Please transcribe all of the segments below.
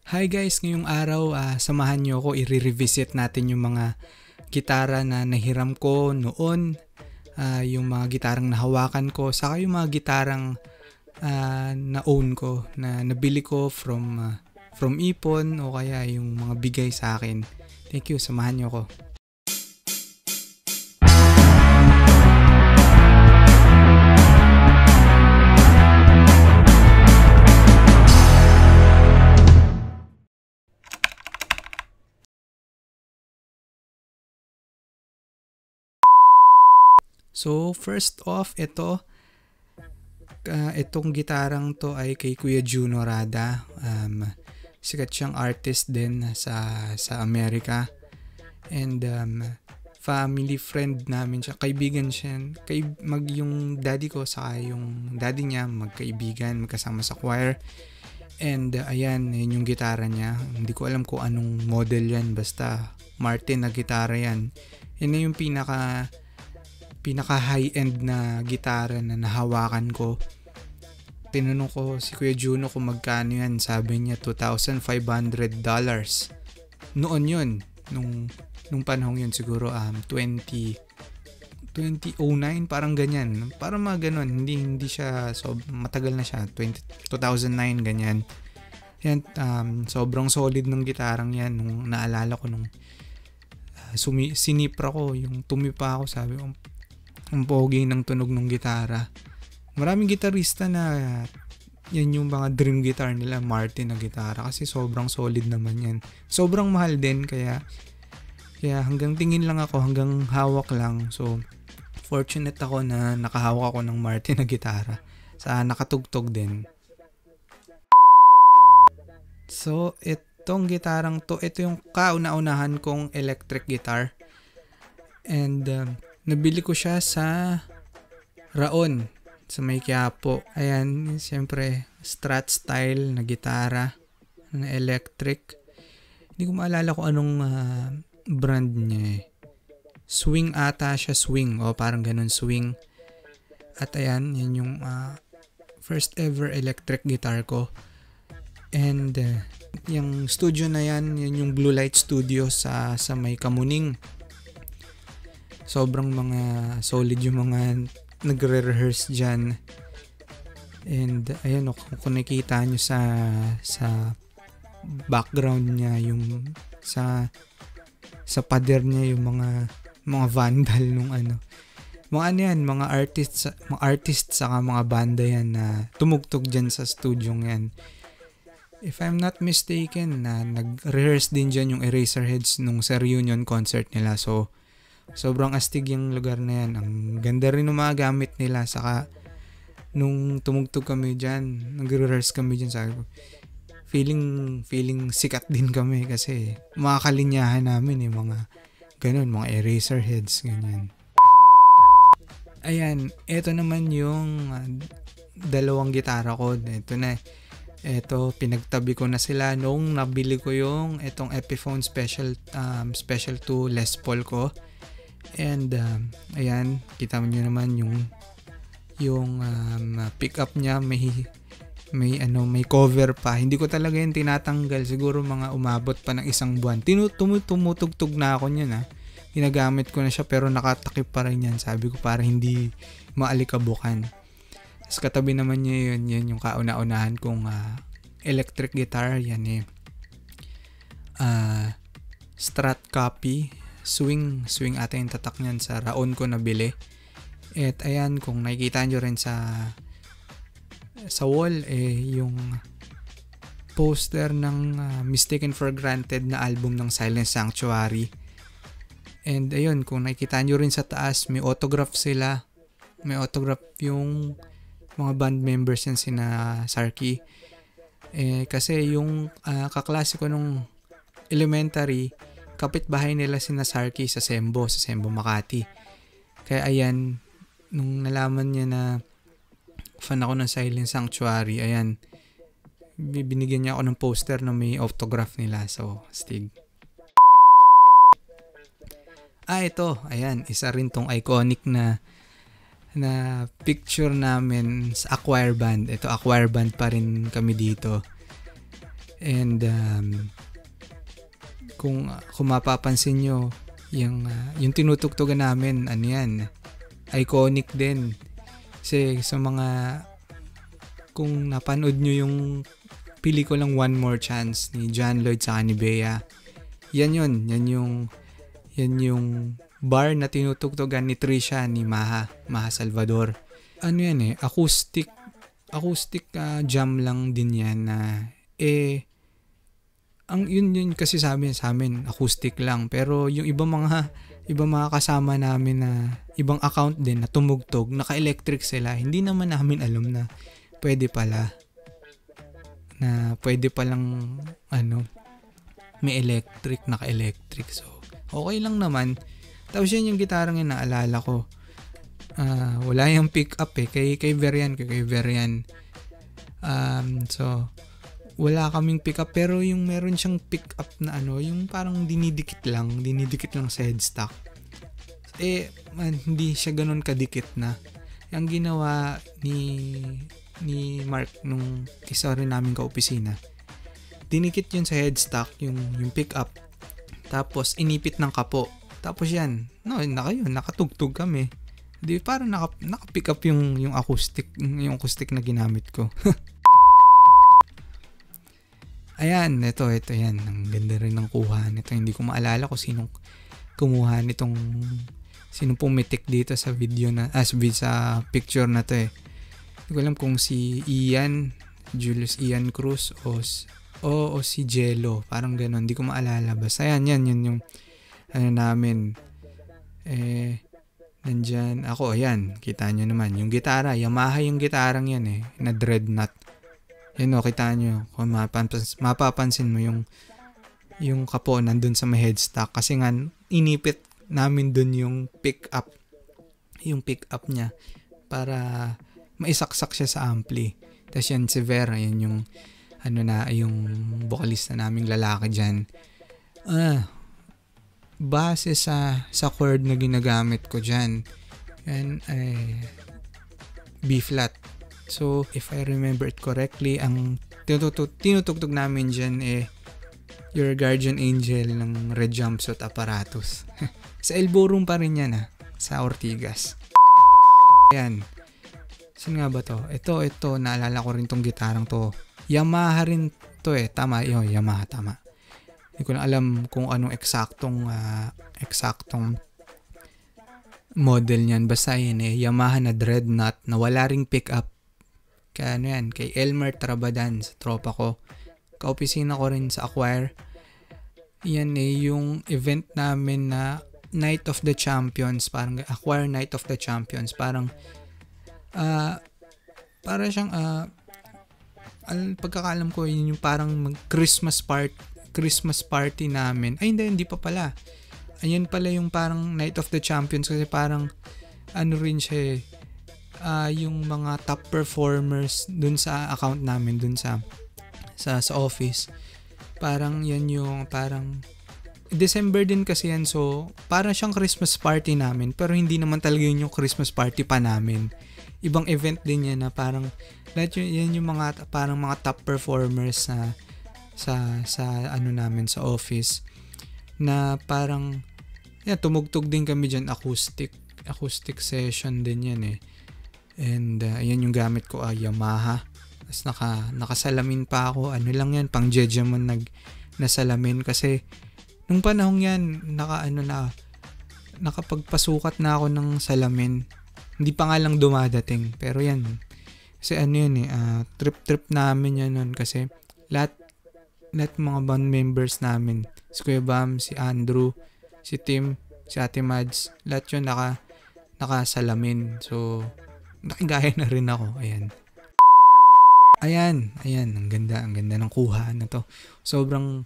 Hi guys, ngayong araw samahan niyo ako i-revisit natin yung mga gitara na nahiram ko noon, yung mga gitarang nahawakan ko, saka yung mga gitarang na-own ko, na nabili ko from ipon o kaya yung mga bigay sa akin. Thank you, samahan niyo ako. So, first off, itong gitarang to ay kay Kuya Juno Rada. Sikat siyang artist din sa Amerika. And family friend namin siya. Kaibigan siya. Yung daddy ko saka yung daddy niya, magkaibigan, magkasama sa choir. And ayan, yun yung gitara niya. Hindi ko alam kung anong model yan. Basta Martin na gitara yan. Yan na yung pinaka high-end na gitara na nahawakan ko. Tinanong ko si Kuya Juno kung magkano yan. Sabi niya $2,500. Noon yun. Nung panahon yun siguro 2009 parang ganyan. Parang mga ganon. Hindi siya matagal na siya. 2009 ganyan. Yan, sobrang solid ng gitarang yan. Nung naalala ko nung sinipra ko, yung tumipa ako, sabi ko ang pogi ng tunog ng gitara. Maraming gitarista na yan yung mga dream guitar nila, Martin na gitara, kasi sobrang solid naman yan. Sobrang mahal din, kaya hanggang tingin lang ako, hanggang hawak lang. So fortunate ako na nakahawak ako ng Martin na gitara. Nakatugtog din. So itong gitarang to, ito yung kauna-unahan kong electric guitar. And nabili ko siya sa Raon, sa may Quiapo. Ayan, siyempre, Strat style na gitara, na electric. Hindi ko maalala kung anong brand niya eh. Swing ata siya, swing. O parang ganun, swing. At ayan, yan yung first ever electric guitar ko. And yung studio na yan yung Blue Light Studio sa may Kamuning. Sobrang mga solid yung mga nagre-rehearse dyan. And ayan, kung nakita nyo sa background niya, yung sa pader niya, yung mga vandal nung mga artist saka mga banda yan na tumugtog dyan sa studio yan. If I'm not mistaken, nag-rehearse din dyan yung Eraserheads nung sa reunion concert nila. So sobrang astig yung lugar na yan. Ang ganda rin ng mga gamit nila. Saka nung tumugtog kami dyan, nag-rehearse kami dyan, sabi ko, feeling sikat din kami kasi mga kalinyahan namin mga ganun, mga Eraserheads, ganyan. Ayan, ito naman yung dalawang gitara ko. Ito, pinagtabi ko na sila nung nabili ko yung itong Epiphone Special 2 Les Paul ko. And ayan, kita mo nyo naman yung pick up niya, may cover pa. Hindi ko talaga yung tinatanggal, siguro mga umabot pa ng isang buwan. Tumutugtog na ako niyan Ginagamit ko na siya, pero nakatakip pa rin yan. Sabi ko para hindi maalikabukan. Tapos katabi naman niya yan yung kauna-unahan kong electric guitar. Yan Strat copy. Swing ata yung tatak niyan, sa Raon ko nabili. At ayan, kung nakikita nyo rin sa wall, yung poster ng Mistaken for Granted na album ng Silent Sanctuary. And ayun, kung nakikita nyo rin sa taas, may autograph sila. May autograph yung mga band members yan, sina Sarky. Kasi yung kaklase ko nung elementary, kapitbahay nila sina Sarky sa Sembo Makati. Kaya ayan, nung nalaman niya na fan ako ng Silent Sanctuary, ayan, binigyan niya ako ng poster na may autograph nila. So, astig. Ito, ayan, isa rin tong iconic na picture namin sa Acquire Band. Ito, Acquire Band pa rin kami dito. And kung mapapansin nyo, yung tinutugtugan namin, ano yan, iconic din. Kasi sa mga, kung napanood nyo yung pelikulang One More Chance ni John Lloyd sa ni Bea, yan yung bar na tinutugtugan ni Trisha, ni Maha Salvador. Ano yan acoustic jam lang din yan na ang yun kasi sa amin acoustic lang, pero yung ibang mga kasama namin na ibang account din na tumugtog, naka-electric sila, hindi naman namin alam na pwede palang may electric, naka-electric. So okay lang naman. Tapos yan yung gitarang yung naalala ko. Wala yung pick up kay Verian. So wala kaming pick up, pero yung meron siyang pick up na yung parang dinidikit lang sa headstock. Hindi siya ganoon kadikit na. Ang ginawa ni Mark nung isa rin namin ka-opisina, dinikit yun sa headstock, yung pick up, tapos inipit ng kapo. Tapos yan, nakatugtog kami. Di parang naka-pick up yung acoustic na ginamit ko. Ayan, ito yan. Ang ganda rin ng kuha nito. Hindi ko maalala kung sinong kumuha nitong, sinong pumitik dito sa video sa picture na to Hindi ko alam kung si Julius Ian Cruz o si Jello. Parang gano'n. Hindi ko maalala. Basta yan yung namin. Nandyan ako. Ayan, kita nyo naman. Yung gitara, Yamaha yung gitarang yan na Dreadnought. Yan kita nyo. Kung mapapansin mo yung kapo nandun sa may headstock. Kasi nga, inipit namin dun yung pick up niya para maisaksak siya sa ampli. Tapos yan si Vera, yan yung yung vocalista naming lalaki dyan. Base sa chord na ginagamit ko dyan, yan ay B flat. So if I remember it correctly, ang tinutugtog namin dyan Your Guardian Angel ng Red Jumpsuit Apparatus. Sa elbow room pa rin yan sa Ortigas. Ayan, sino nga ba to? Ito naalala ko rin tong gitarang to. Yamaha rin to tama, Yamaha, tama. Hindi ko na alam kung anong eksaktong model niyan. Basta yun Yamaha na Dreadnought na wala ring pick up. Kaya kay Elmer Trabadan, sa tropa ko. Kaopisina ko rin sa Acquire. Yan yung event namin na Night of the Champions, parang Acquire Night of the Champions. Parang para siyang pagkakaalam ko yun yung parang Christmas party namin. Ay hindi pa pala. Ayan pala yung parang Night of the Champions, kasi parang rin siya yung mga top performers dun sa account namin dun sa office. Parang yan yung parang December din kasi yan, so parang siyang Christmas party namin, pero hindi naman talaga yun yung Christmas party pa namin. Ibang event din yan na parang yan yung mga parang mga top performers na sa namin sa office, na parang tumugtog din kami dyan, acoustic session din yan and yan yung gamit ko Yamaha. Tapos nakasalamin pa ako, lang yan, pang Jejemon nasalamin, kasi nung panahong yan nakapagpasukat na ako ng salamin. Hindi pa nga lang dumadating, pero yan kasi trip namin yan nun, kasi lahat mga band members namin, si Kuya Bam, si Andrew, si Tim, si Ate Mads, lahat yun nakasalamin. So nakigaya na rin ako. Ayan, ang ganda ng kuha na to. Sobrang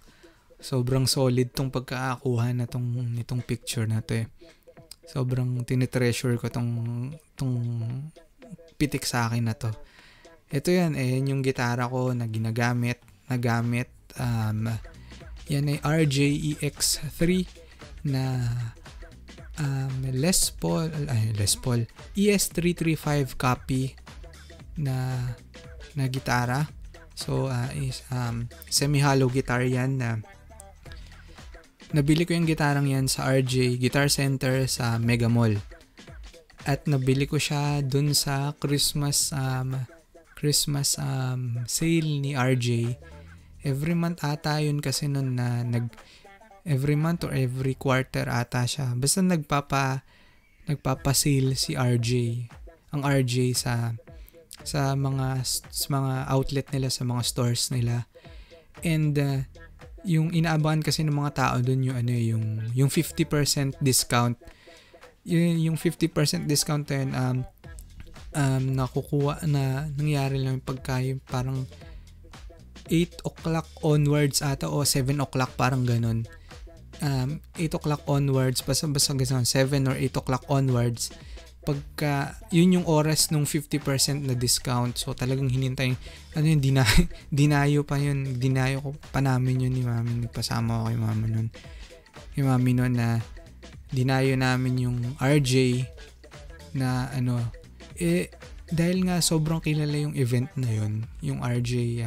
solid tong pagkakakuha na nitong picture na to Sobrang tinitreasure ko tong pitik sa akin na to. Ito yan yung gitara ko na gamit. Yan ay RJEX3 na Les Paul ES335 copy na gitara. So, is semi-hollow guitar yan na nabili ko yung gitarang yan sa RJ Guitar Center sa Mega Mall. At nabili ko siya dun sa Christmas sale ni RJ. Every month ata yun kasi nun na every month or every quarter ata siya. Basta nagpapa-sale si RJ. Ang RJ sa mga outlet nila, sa mga stores nila. And yung inaabangan kasi ng mga tao doon yung 50% discount. Yung 50% discount na yun, nakukuha na nangyari lang pagka yung parang 8 o'clock onwards ata o 7 o'clock parang ganun. 8 o'clock onwards, basta ganun, 7 or 8 o'clock onwards, pagka yun yung oras nung 50% na discount. So talagang hinintay, dinayo ko pa namin yun ni mami, nagpasama ko kay mama nun. Kay mami nun na dinayo namin yung RJ na dahil nga sobrang kilala yung event na yun, yung RJ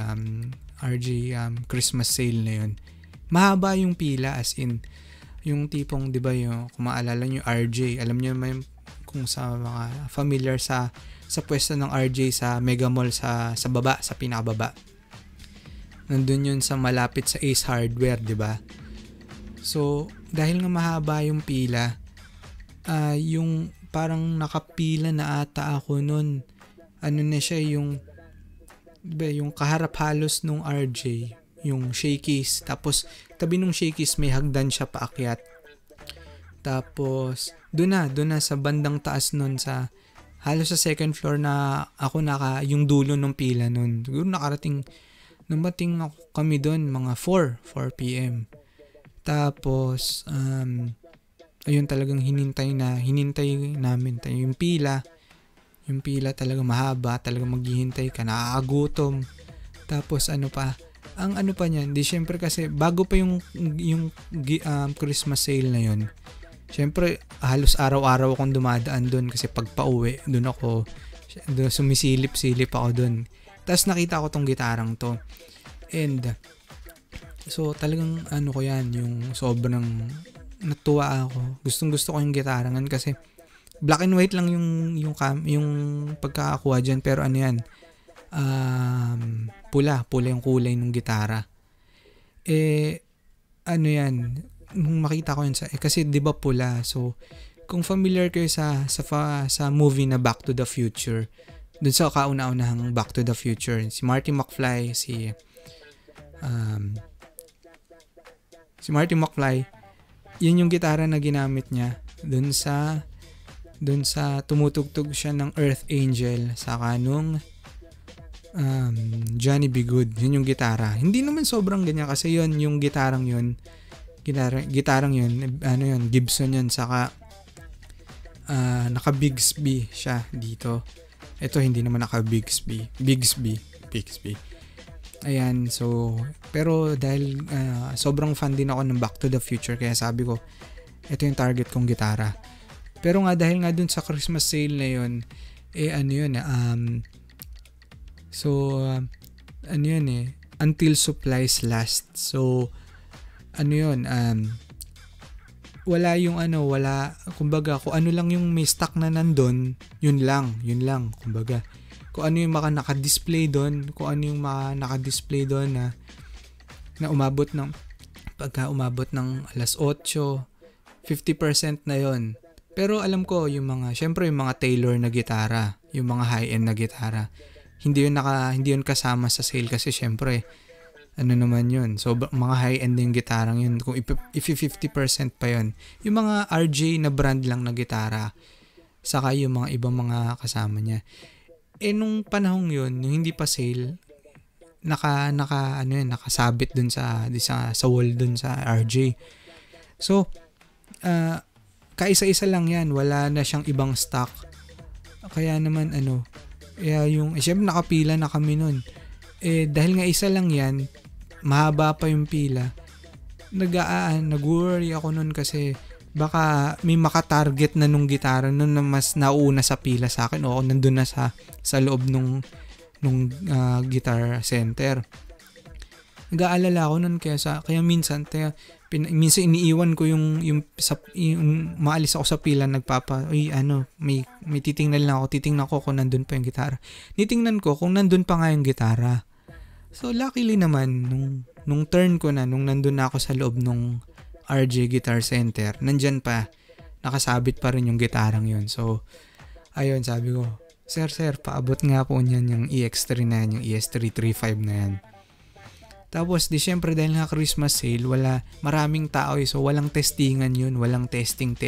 Christmas sale na yun. Mahaba yung pila, as in yung tipong, 'di ba, yung kung maalala niyo RJ, alam niyo naman kung sa mga familiar sa pwesto ng RJ sa Mega Mall sa baba, sa pinakababa. Nandun yun sa malapit sa Ace Hardware, 'di ba? So, dahil nga mahaba yung pila, yung parang nakapila na ata ako nun. Ano na siya, yung kaharap halos nung RJ, yung Shakey's. Tapos, tabi nung Shakey's may hagdan siya paakyat. Tapos, doon na sa bandang taas nun, sa halos sa second floor na ako yung dulo ng pila nun. Siguro dumating kami doon mga 4 p.m. Tapos, ayun, talagang hinintay namin yung pila. Yung pila talaga mahaba, talaga maghihintay ka, nakakagutom. Tapos ang ano pa niyan, di syempre kasi bago pa yung Christmas sale na yun. Syempre halos araw-araw akong dumadaan doon kasi pag pauwi, doon sumisilip-silip ako doon. Tapos nakita ko tong gitarang to. And so talagang ko yan, yung sobrang natuwa ako. Gustong-gusto ko yung gitarangan kasi black and white lang yung pagkakakuha dyan, pero pula yung kulay ng gitara. Yan, nung makita ko yun kasi 'di ba pula, so kung familiar kayo sa movie na Back to the Future, dun sa kauna-unahang Back to the Future, si Marty McFly, si Marty McFly, yun yung gitara na ginamit niya dun sa tumutugtog siya ng Earth Angel saka nung Johnny B. Good. Yun yung gitara. Hindi naman sobrang ganyan kasi yun yung gitarang yun, Gibson yun, saka naka Bigsby siya dito. Ito hindi naman naka Bigsby. Ayan, so pero dahil sobrang fan din ako ng Back to the Future, kaya sabi ko ito yung target kong gitara. Pero nga dahil nga dun sa Christmas sale na yun, until supplies last. So kumbaga kung ano lang yung may stock na nandun, yun lang, kumbaga. Kung ano yung naka-display doon, na umabot ng alas 8, 50% na yon. Pero alam ko yung mga Taylor na gitara, yung mga high-end na gitara, hindi yun kasama sa sale kasi syempre naman yun. So mga high-end yung gitarang yun. Kung if 50% pa yun, yung mga RJ na brand lang na gitara, saka yung mga ibang mga kasama niya. Nung panahong yun, yung hindi pa sale, nakasabit dun sa wall dun sa RJ. So kaisa-isa lang yan, wala na siyang ibang stock. Kaya naman syempre nakapila na kami nun. Dahil nga isa lang yan, mahaba pa yung pila, nag-worry ako nun kasi baka may makatarget na nung gitara nun na mas nauna sa pila sa akin, o nandun na sa loob nung Guitar Center. Nag-aalala ako nun kaya minsan iniiwan ko yung maalis ako sa pila may titingnan ko kung nandun pa yung gitara. Nitingnan ko kung nandun pa nga yung gitara. So luckily naman nung turn ko nung nandun na ako sa loob nung RJ Guitar Center, nandyan pa, nakasabit pa rin yung gitarang yun. So ayun, sabi ko, Sir, paabot nga po niyan yung EX3 na yan, yung ES335 na yan. Tapos, syempre dahil nga Christmas sale, maraming tao so walang testingan yun, walang testing.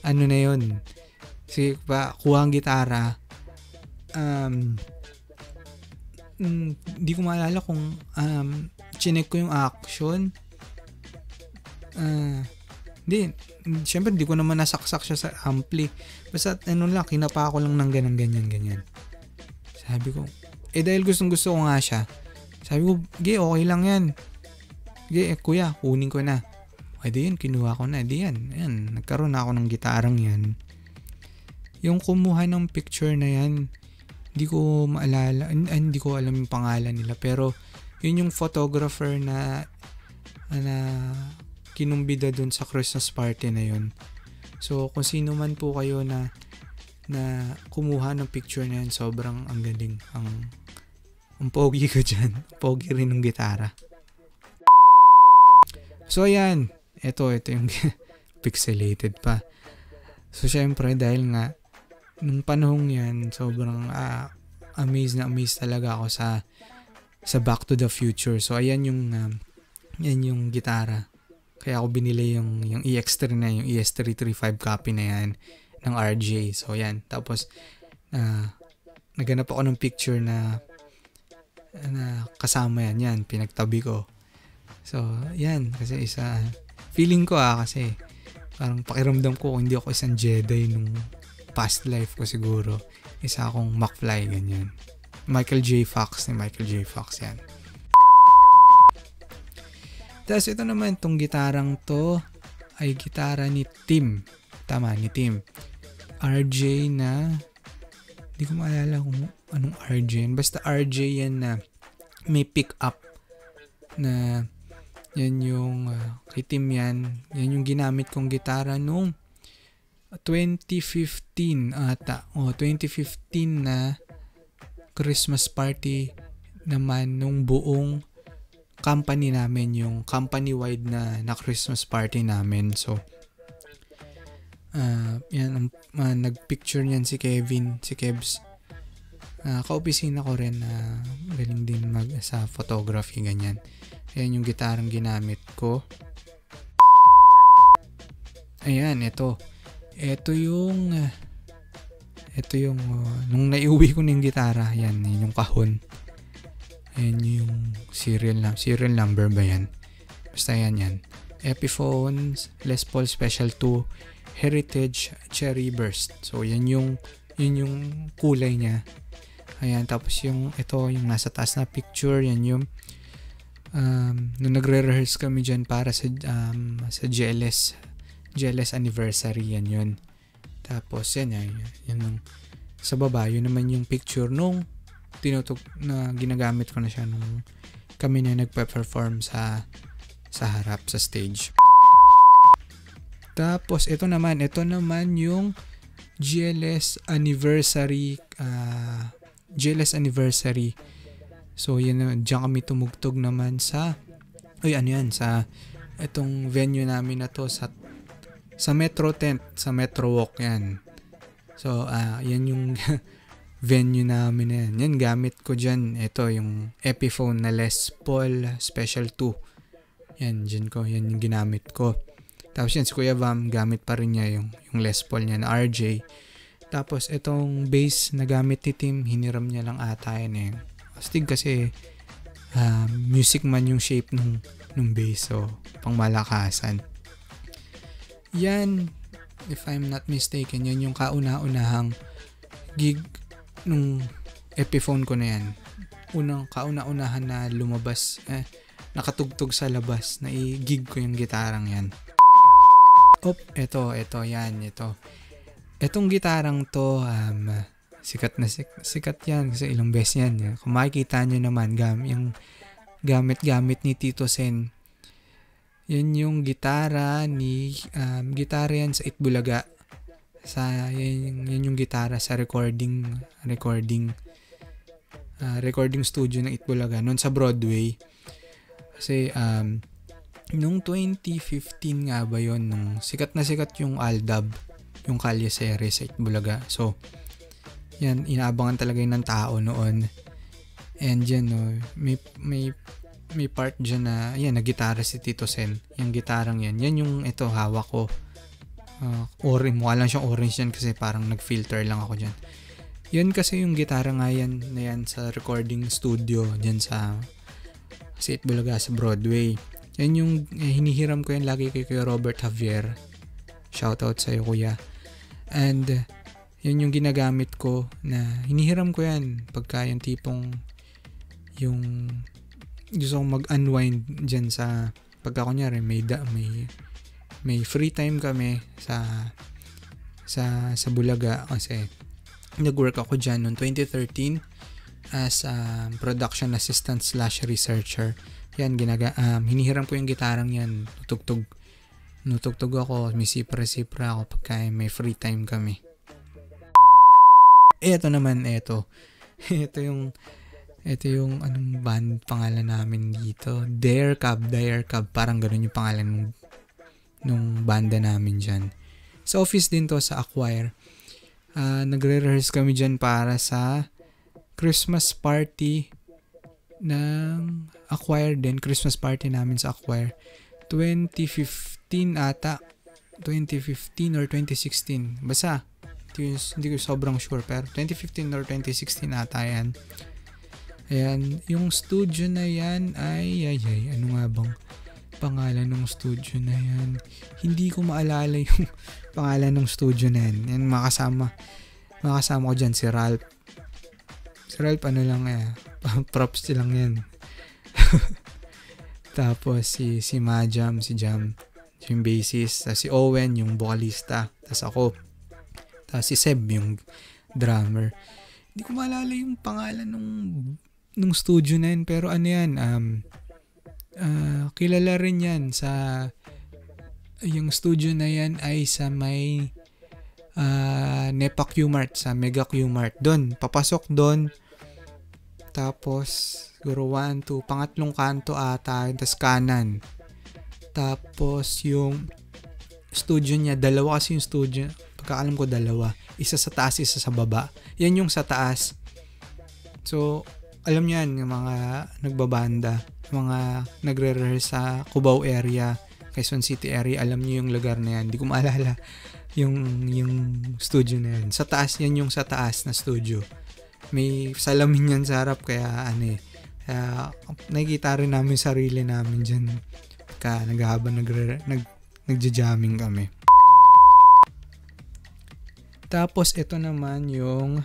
Ano na yun? Kuha ang gitara, di ko maalala kung chinek ko yung action. Syempre di ko naman nasaksak siya sa ampli. Basta kinapa ko lang ng ganyan. Sabi ko, dahil gustong gusto ko nga siya, sabi ko, okay lang yan. Kuya, kunin ko na. Yun, kinuha ko na. Yan, nagkaroon na ako ng gitarang yan. Yung kumuha ng picture na yan, hindi ko maalala, hindi ko alam yung pangalan nila, pero yun yung photographer na kinumbida dun sa Christmas party na yun. So, kung sino man po kayo na kumuha ng picture na yan, sobrang ang galing. Ang pogi ko dyan. Pogi rin ng gitara. So, ayan. Ito yung pixelated pa. So, syempre, dahil nga, nung panahong yan, sobrang amazed talaga ako sa Back to the Future. So, ayan yung gitara. Kaya ako binili yung EX3 na, yung ES335 copy na yan ng RJ. So, yan. Tapos, naganap ako ng picture na kasama yan, pinagtabi ko. So, yan. Kasi feeling ko kasi parang pakiramdam ko kung hindi ako isang Jedi nung past life ko siguro. Isa akong McFly, ganyan. Michael J. Fox yan. Tapos ito naman, tong gitarang to ay gitara ni Tim. Tama, ni Tim. RJ na, hindi ko maalala kung anong RJ yan. Basta RJ yan na may pick up na yan yung kay Tim yan. Yan yung ginamit kong gitara nung 2015 ata. 2015 na Christmas party naman nung buong company namin, yung company-wide na Christmas party namin. So, yan, nagpicture niyan si Kebs. Kaopisina ko rin na galing din sa photography, ganyan. Ayan yung gitarang ginamit ko. Ayan, ito yung nung naiuwi ko ng gitara, yan yung kahon. Ayan yung serial number ba yan? Basta yan. Epiphones, Les Paul Special 2, Heritage Cherry Burst. So, yun yung kulay niya. Ayan, tapos yung nasa taas na picture, yan yung nung nagre-rehearse kami dyan para sa GLS anniversary, yan yun. Tapos yan yung sa baba, yun naman yung picture nung na ginagamit ko na siya nung kami na nagpe-perform sa harap, sa stage. Tapos ito naman yung GLS anniversary. So yan, diyan kami tumugtog naman sa itong venue namin na to sa Metro Tent, sa Metro Walk yan. So yan yung venue namin na yan. Yan, gamit ko dyan. Ito, yung Epiphone na Les Paul Special 2. Yan, yan yung ginamit ko. Tapos yan, si Kuya Vam, gamit pa rin niya yung Les Paul niya na RJ. Tapos, itong bass na gamit ni Tim, hiniram niya lang ata yan. Astig kasi, music man yung shape nung bass. So, pang malakasan. Yan, if I'm not mistaken, yan yung kauna-unahang gig nung Epiphone ko na yan. Kauna-unahan na lumabas, nakatugtog sa labas, na i-gig ko yung gitarang yan. Ito. Itong gitarang to, Sikat yan kasi ilang beses yan. Kung makikita nyo naman, yung gamit-gamit ni Tito Sen. Yan yung gitara yan sa Itbulaga. Yan yung gitara sa recording studio ng Itbulaga noon sa Broadway. Kasi nung 2015 nga ba yon, nung sikat na sikat yung Aldab, yung Kalye series sa Itbulaga. So yan, inaabangan talaga yun ng tao noon. And yan, no, may part dyan na, yan, nagitara si Tito Sen. Yung gitarang yan yung ito, hawak ko. Orange, mukha lang siyang orange yan kasi parang nag-filter lang ako dyan. Yan kasi yung gitara nga yan, na yan sa recording studio dyan sa Itbulaga sa Broadway. Yan yung hinihiram ko yan lagi kay Kuya Robert Javier. Shoutout sa'yo, kuya. And yan yung ginagamit ko na hinihiram ko yan pagka yung tipong yung gusto kong mag-unwind dyan sa pagka kunyari may free time kami sa Bulaga kasi nag-work ako dyan noong 2013 as production assistant / researcher. Yan, hinihiram ko yung gitarang yan. Nutugtog ako, may sipra ako pagka may free time kami. Ito yung anong band pangalan namin dito. Dare Cab, parang ganun yung pangalan nung banda namin dyan. Sa office din to, sa Acquire. Nagre-rehearse kami dyan para sa Christmas party ng Acquire din. Christmas party namin sa Acquire. 2015 ata. 2015 or 2016. Basta, hindi ko sobrang sure. Pero 2015 or 2016 ata yan. Ayan, yung studio na yan ano nga bang pangalan ng studio na yan? Hindi ko maalala yung pangalan ng studio na yan. Yan, makasama ko dyan si Ralph. Si Ralph props lang yan. Tapos si Majam, si Jam, yung bassist. Tapos si Owen, yung vocalista. Tapos ako. Tapos si Seb, yung drummer. Hindi ko maalala yung pangalan nung studio na yun, pero ano yan, kilala rin yan sa, yung studio na yan ay sa may Nepa Q-Mart, sa Mega Q-Mart. Doon, papasok doon, tapos siguro 1, 2, pangatlong kanto ata, tapos kanan. Tapos yung studio niya, dalawa kasi yung studio, pagkaalam ko dalawa, isa sa taas, isa sa baba. Yan yung sa taas. So alam niyo yan, yung mga nagbabanda, mga nagre-rehearse sa Cubao area, Quezon City area, alam niyo yung lugar na yan. Hindi ko maalala yung studio na yan. Sa taas, yan yung sa taas na studio. May salamin yan sa harap, kaya kaya nakikita rin namin sarili namin dyan naghahabang nagja-jamming kami. Tapos ito naman yung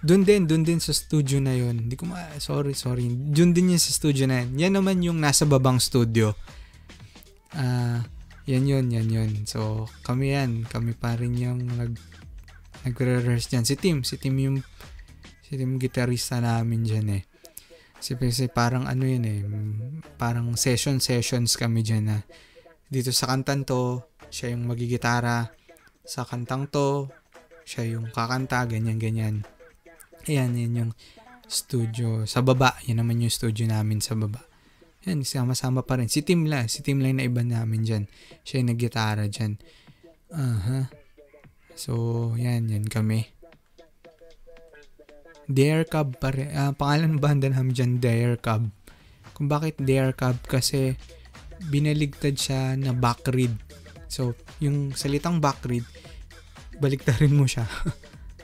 doon din sa studio na yun. Hindi ko sorry. Doon din yun sa studio na yun. Yan naman yung nasa babang studio. Yan yun. So, kami pa rin yung nagre-rehearse dyan. Si Tim yung gitarista namin dyan eh. Kasi parang parang sessions kami dyan dito sa kantang to, siya yung magigitara. Sa kantang to, siya yung kakanta, ganyan. Ayan, yan yung studio sa baba. Yan naman yung studio namin sa baba. Yan, sama-sama pa rin. Si Tim lang na iba namin dyan. Siya yung naggitara dyan. So, yan kami. Dare Cab pa rin. Pangalan ng banda namin dyan, Dare Cab. Kung bakit Dare Cab? Kasi binaligtad siya na backread. So, yung salitang backread, baliktarin mo siya.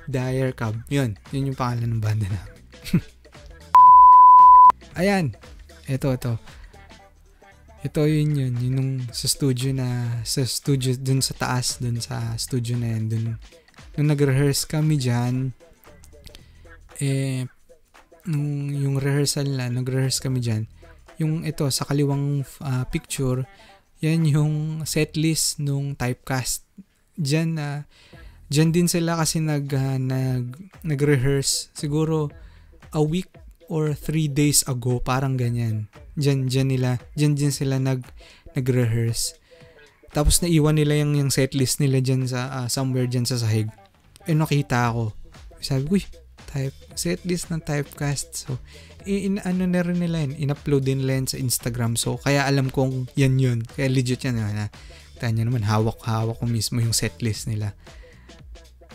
Dare Cab. Yun yung pangalan ng banda namin. Ayan. Ito. Ito yun yung sa studio dun sa taas, dun sa studio na yan, dun nung nag-rehearse kami dyan, yung rehearsal nag-rehearse kami dyan, yung ito sa kaliwang picture, yan yung setlist nung Typecast. Diyan din sila kasi nag-rehearse siguro a week or 3 days ago, parang ganyan. Diyan din sila nag-rehearse. Tapos naiwan nila yung setlist nila diyan sa somewhere diyan sa sahig. Nakita ako. Sabi ko, setlist ng Typecast. So, ano na rin nila yun, in-upload din nila yun sa Instagram. So, kaya alam kong yan yun. Kaya legit yan. Tayo nyo naman, hawak ko mismo yung setlist nila.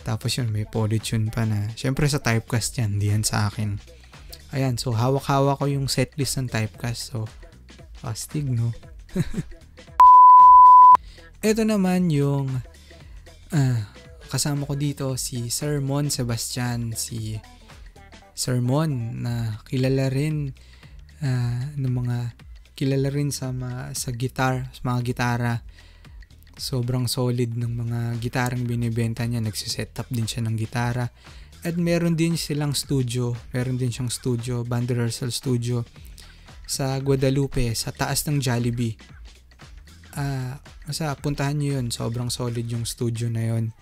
Tapos yun, may polytune pa na. Syempre sa Typecast yan, di yan sa akin. Ayan, so hawak-hawak ko yung setlist ng Typecast. So, astig, no? Ito naman yung kasama ko dito, si Sir Mon Sebastian. Si Sir Mon na kilala rin sa guitar, sa mga gitara. Sobrang solid ng mga gitarang binibenta niya. Nagsiset up din siya ng gitara. At meron din siyang studio, band rehearsal studio sa Guadalupe, sa taas ng Jollibee. Puntahan niyo yun. Sobrang solid yung studio na yun.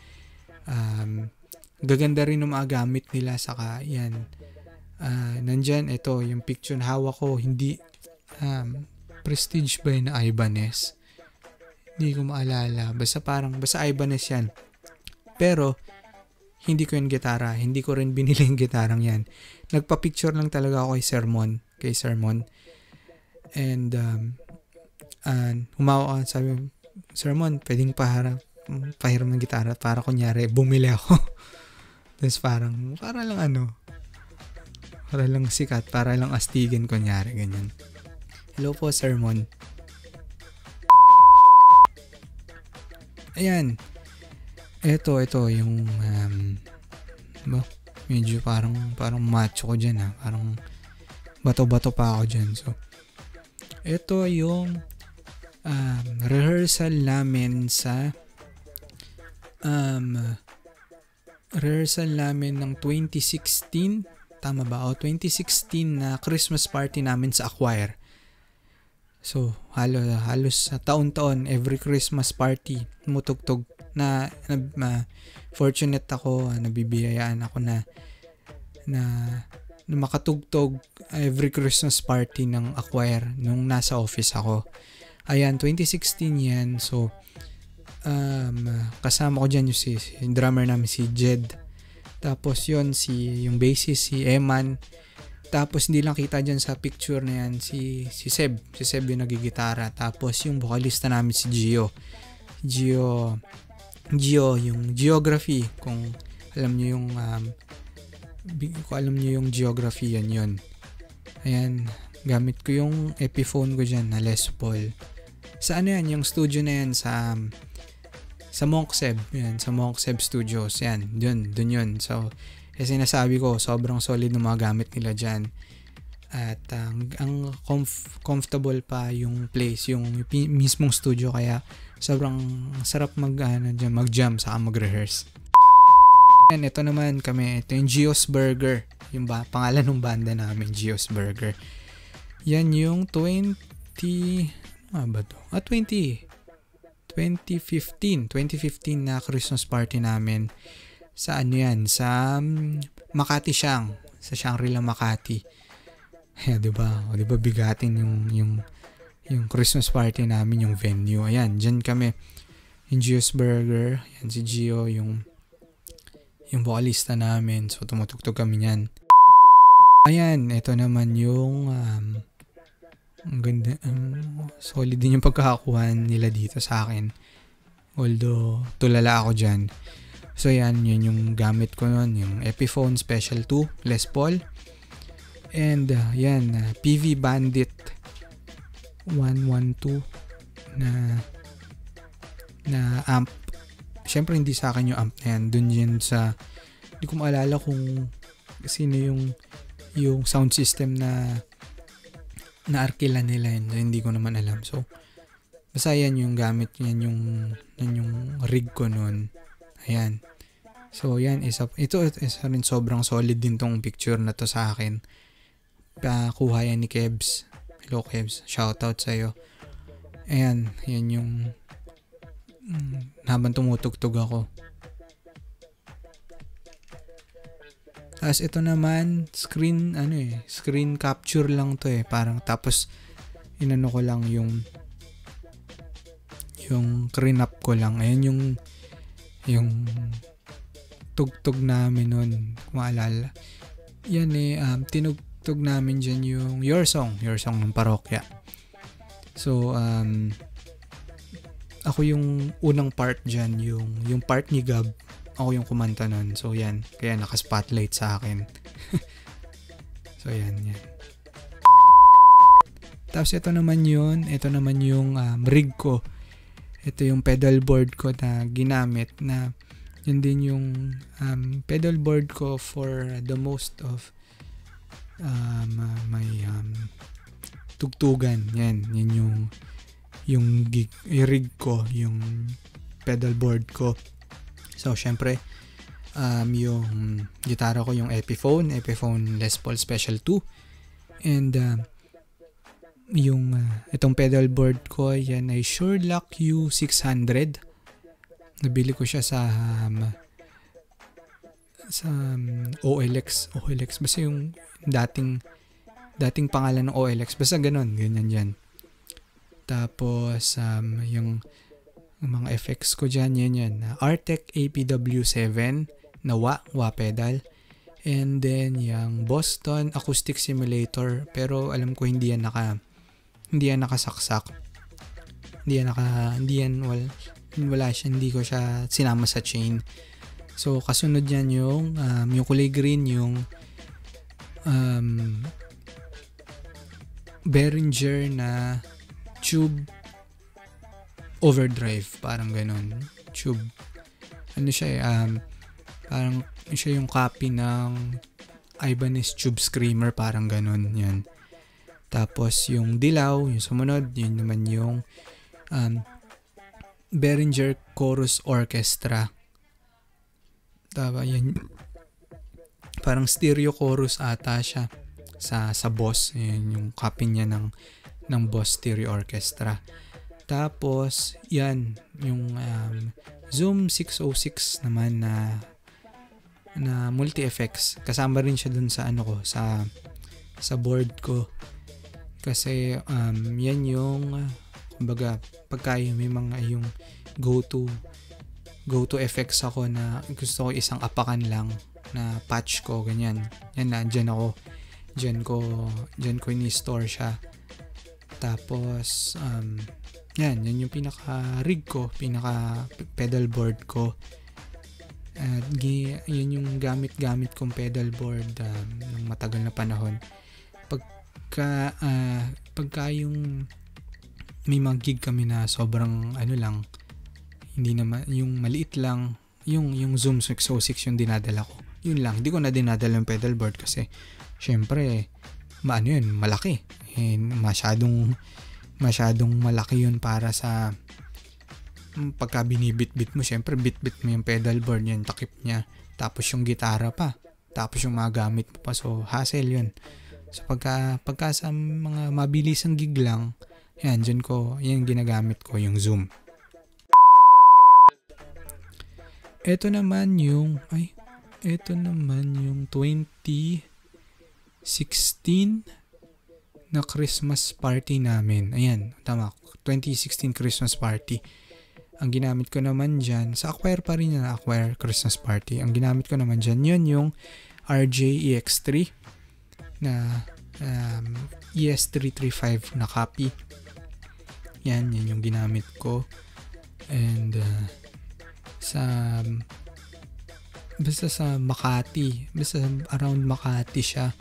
Gaganda rin ng mga gamit nila. Saka yan. Nandyan, ito, yung picture na hawak ko, hindi, Prestige ba yun na Ibanez? Hindi ko maalala. Basta Ibanez yan. Pero, hindi ko yung gitara. Hindi ko rin binili yung gitarang yan. Nagpa-picture lang talaga ako kay Sermon. And, humawa ka, sabi, Sermon, pwedeng pahiram ng gitara para kunyari, bumili ako. Tapos para lang sikat, para lang astigin kunyari, ganyan. Hello po, Sermon. Ayan. Ito yung medyo parang macho ko dyan, parang bato-bato pa ako dyan. So, ito yung rehearsal namin ng 2016, tama ba? 2016 na Christmas party namin sa Acquire. So, halos taon-taon, every Christmas party, tumutugtog na fortunate ako, nabibiyayaan ako na makatugtog every Christmas party ng Acquire nung nasa office ako. Ayan, 2016 yan. So, kasama ko dyan yung drummer namin, si Jed. Tapos yung bassist, si Eman. Tapos hindi lang kita dyan sa picture na yan, si Seb yung nagigitara. Tapos yung vocalista namin, si Gio, yung geography, kung alam niyo yung geography, yan. Ayan, gamit ko yung Epiphone ko dyan na Les Paul. Sa yung studio na yan, sa Monk Seb, yan, sa Monk Seb Studios, yan, dun yun. So, kasi sinasabi ko, sobrang solid ng mga gamit nila dyan. At ang comfortable pa yung place, yung mismong studio, kaya sobrang sarap mag-jam saka mag-rehearse. And ito naman kami, ito yung Gio's Burger, yung pangalan ng banda namin, Gio's Burger. Yan yung 2015 na Christmas party namin. Sa sa Makati sa Shangri-La Makati. Diba? Diba bigatin yung Christmas party namin, yung venue. Ayan, dyan kami. Yung Gio's Burger, yan si Gio, yung vocalista namin. So, tumutugtog kami yan. Ayan, ito naman yung ang ganda, solid din yung pagkakakuha nila dito sa akin. Although, tulala ako dyan. So, yun yung gamit ko nun, yung Epiphone Special 2 Les Paul. And, PV Bandit 112 na amp. Syempre, hindi sa akin yung amp na yan. Dun yun sa, hindi ko maalala kung sino yung sound system na arkila nila yun. Hindi ko naman alam. So, basta yan yung gamit, yan yung rig ko nun. Ayan. So, yan. Ito rin sobrang solid din tong picture na to sa akin. Kuha yan ni Kebs. Hello, Kebs. Shoutout sa'yo. Ayan. Yan yung habang tumutugtog ako. Tapos ito naman, screen capture lang to parang tapos inano ko lang yung crinap ko lang. Ayan yung tugtog namin nun, kung maalala. Yan tinugtog namin dyan yung Your Song ng Parokya. So, ako yung unang part dyan, yung part ni Gab, ako yung kumanta nun. So, yan. Kaya naka-spotlight sa akin. So, yan. Tapos, ito naman yung rig ko. Ito yung pedal board ko na ginamit na yun din yung pedal board ko for the most of my tugtugan. Yan yung rig ko, yung pedal board ko. So, syempre, yung gitara ko yung Epiphone Les Paul Special 2. And, itong pedal board ko, yan ay Sherlock U600. Nabili ko siya sa OLX. Basta yung dating pangalan ng OLX. Basta ganyan yan. Tapos, yung mga effects ko dyan, yan. Artec APW7 na wah pedal. And then, yung Boston Acoustic Simulator. Pero alam ko hindi yan nakasaksak. Hindi ko siya sinama sa chain. So, kasunod yan yung kulay green, yung Behringer na tube overdrive, parang ganun. Tube. Ano siya parang siya yung copy ng Ibanez Tube Screamer, parang ganun yan. Tapos yung dilaw, yung sumunod, yun naman yung Behringer Chorus Orchestra. Yan, parang stereo chorus ata siya sa Boss. Yun yung copy niya ng Boss Stereo Orchestra. Tapos yan yung Zoom 606 naman na multi-effects. Kasama rin siya dun sa sa board ko. Kasi yan yung kumbaga pagka may mga yung go to effects ako na gusto ko isang apakan lang na patch ko, ganyan. Yan na, dyan ko ini-store siya. Tapos yan yung pinaka-rig ko, pinaka-pedal board ko. At yun yung gamit kong pedal board ng matagal na panahon. Pagka yung may mga gig kami na sobrang lang, hindi naman yung maliit lang, yung Zoom 606 yung dinadala ko. Yun lang, hindi ko na dinadala yung pedal board kasi syempre malaki. Masyadong malaki yun para sa pagka binibit-bit mo, syempre bit-bit mo yung pedal board, yan takip niya, tapos yung gitara pa, tapos yung mga gamit mo pa, so hassle yun. So pagka sa mga mabilisang gig lang, yan ginagamit ko yung Zoom. Ito naman yung 2016 na Christmas party namin. Ayan, tama. 2016 Christmas party. Ang ginamit ko naman dyan, sa Acquire pa rin na Acquire Christmas party. Ang ginamit ko naman dyan, yun yung RJ EX3 na ES335 na copy. Yan yung ginamit ko. And basta sa Makati, basta around Makati siya.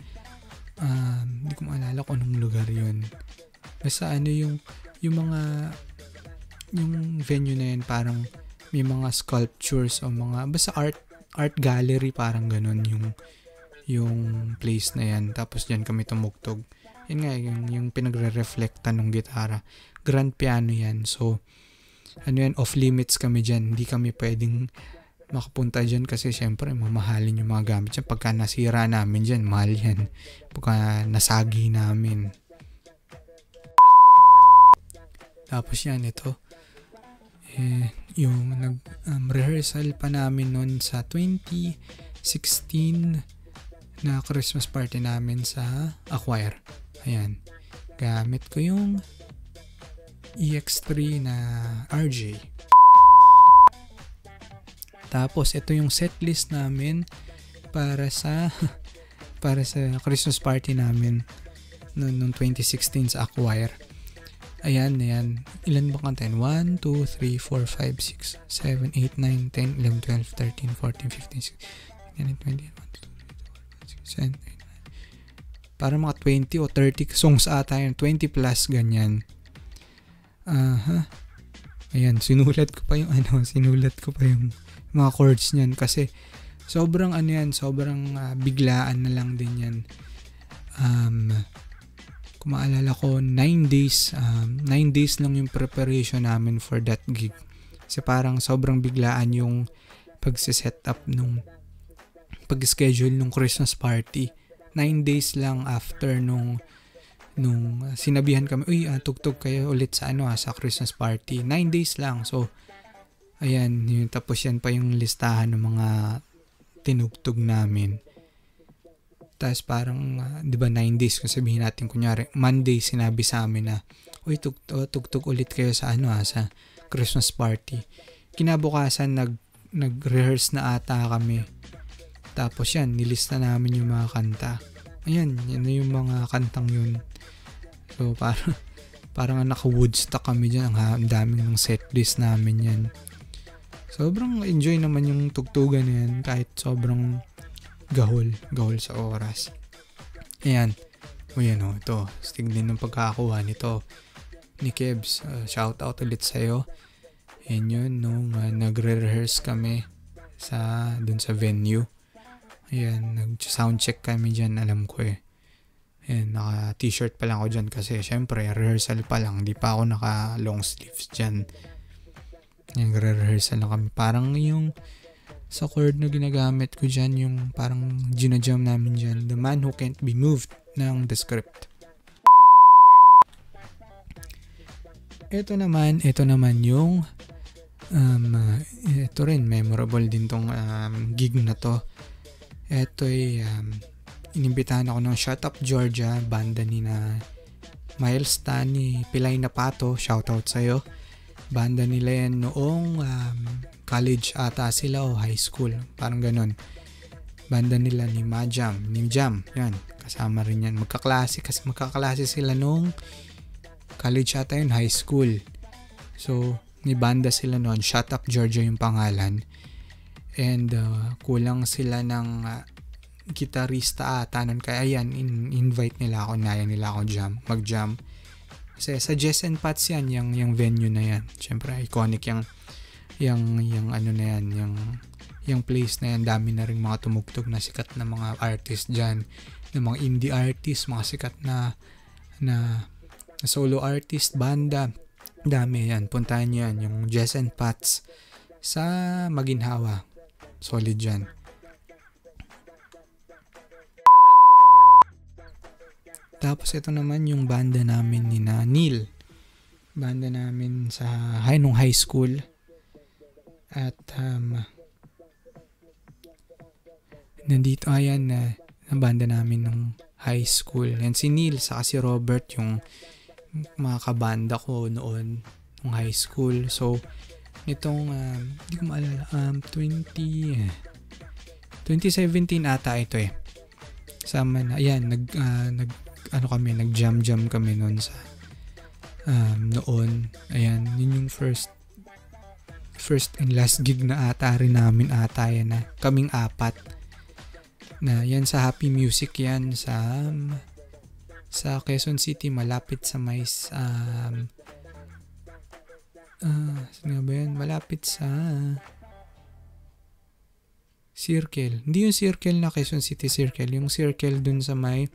Hindi ko maalala kung anong lugar yun. Basta yung venue na yun, parang may mga sculptures o mga basta art gallery, parang ganun yung place na yan. Tapos dyan kami tumugtog. Yun nga, yung pinagre-reflectan ng gitara. Grand piano yan. So, off limits kami dyan. Hindi kami pwedeng makapunta dyan kasi syempre mamahalin yung mga gamit dyan. Pagka nasira namin dyan, mahal yan. Pagka nasagi namin. Tapos yan, ito. Yung rehearsal pa namin noon sa 2016 na Christmas party namin sa Acquire. Ayan. Gamit ko yung EX3 na RJ. Tapos ito yung setlist namin para sa Christmas party namin noong 2016 sa Acquire. Ayan. Ilan ba kanta yun? 1, 2, 3, 4, 5, 6, 7, 8, 9, 10, 11, 12, 13, 14, 15, 16, 17, 18, 19. Para mga 20 o 30 songs ata yun. 20 plus ganyan. Ayan, sinulat ko pa yung mga chords niyan kasi sobrang biglaan na lang din yan. Kung maalala ko, 9 days lang yung preparation namin for that gig. Kasi parang sobrang biglaan yung pag-set up pag-schedule nung Christmas party. 9 days lang after nung sinabihan kami, tugtog kayo ulit sa Christmas party. 9 days lang. So, ayan, tapos yan pa yung listahan ng mga tinugtog namin. Tapos parang, di ba 9 days, kung sabihin natin, kunyari, Monday sinabi sa amin na, tugtog ulit kayo sa sa Christmas party. Kinabukasan, nag-rehearse na ata kami. Tapos yan, nilista namin yung mga kanta. Ayan, yan yung mga kantang yun. So, parang naka-Woodstock kami dyan. Ang daming ng setlist namin yan. Sobrang enjoy naman yung tugtugan na yan kahit sobrang gahol sa oras. Ayan. Ito. Stig din ng pagkakakuha nito. Ni Kebs, shout out ulit sa'yo. Ayan yun, nung nagre-rehearse kami dun sa venue. Ayan, nag-soundcheck kami dyan, alam ko eh. Ayan, naka-t-shirt pa lang ako dyan kasi syempre, rehearsal pa lang. Di pa ako naka-long sleeves dyan. Ayan, re-rehearsal lang kami. Parang yung sa chord na ginagamit ko dyan, yung parang ginajam namin dyan, The Man Who Can't Be Moved ng The Script. Ito naman yung ito rin, memorable din tong gig na to. Ito ay inimbitahan ako ng Shut Up Georgia, banda ni na Miles Tan, ni Pilay na Pato, shoutout sa'yo. Banda nila yan noong college ata sila o high school, parang ganun. Banda nila ni Jam, yan, kasama rin yan. Magkaklase sila noong college ata yun, high school. So, ni banda sila noon, Shut Up Georgia yung pangalan. And kulang sila ng gitarista ata nun, kaya yan, invite nila ako, naya nila ako mag-jam. Kasi sa Jess and Pats yan, yung venue na yan. Siyempre, iconic yung place na yan. Dami na rin mga tumugtog na sikat na mga artist dyan. Ng mga indie artist, mga sikat na solo artist, banda. Dami yan. Puntahan nyo yan. Yung Jess and Pats sa Maginhawa. Solid dyan. Tapos ito naman yung banda namin ni Neil. Banda namin nung high school. At nandito ayan na banda namin nung high school. And si Neil saka si Robert yung mga kabanda ko noon nung high school. So nitong hindi ko maalala 2017 ata ito eh. Sama na ayan nag-jam kami noon sa noon. Ayan, yun yung first and last gig na ata rin namin ata yan na kaming apat. Na yan sa Happy Music yan sa Quezon City, malapit sa may saan nga ba yan? Malapit sa Circle. Hindi yung Circle na Quezon City Circle, yung Circle dun sa may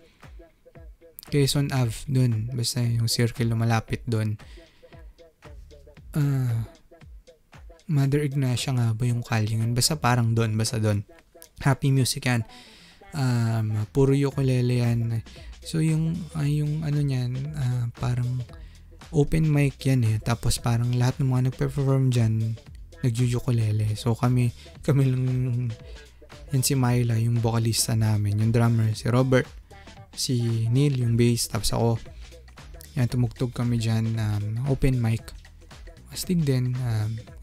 Quezon Ave dun. Basta yung Circle na malapit dun. Mother Ignacia nga ba yung kalyangan? Basta parang dun. Happy Music yan. Puro ukulele yan. So yung ano niyan, parang open mic yan eh. Tapos parang lahat ng mga nagpe-perform dyan, nagjujukulele. So kami lang, yan si Myla, yung vocalista namin, yung drummer, si Robert, si Neil, yung bass, tapos ako. Yan, tumugtog kami dyan, open mic. Astig din,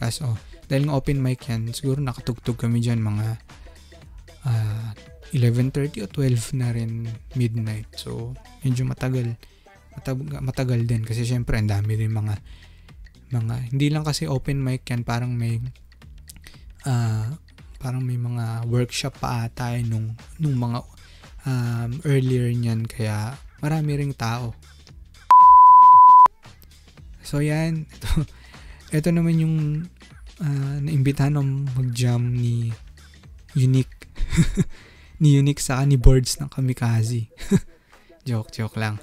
kaso, dahil ng open mic yan, siguro nakatugtog kami dyan mga 11:30 o 12 na rin midnight. So, medyo matagal din kasi syempre ang dami din mga hindi lang kasi open mic yan, parang may mga workshop pa ata nung mga earlier niyan, kaya marami ring tao. So yan, ito naman yung naimbitahan ng mag-jam ni Unique ni Unique saka ni Boards ng Kamikaze. joke lang.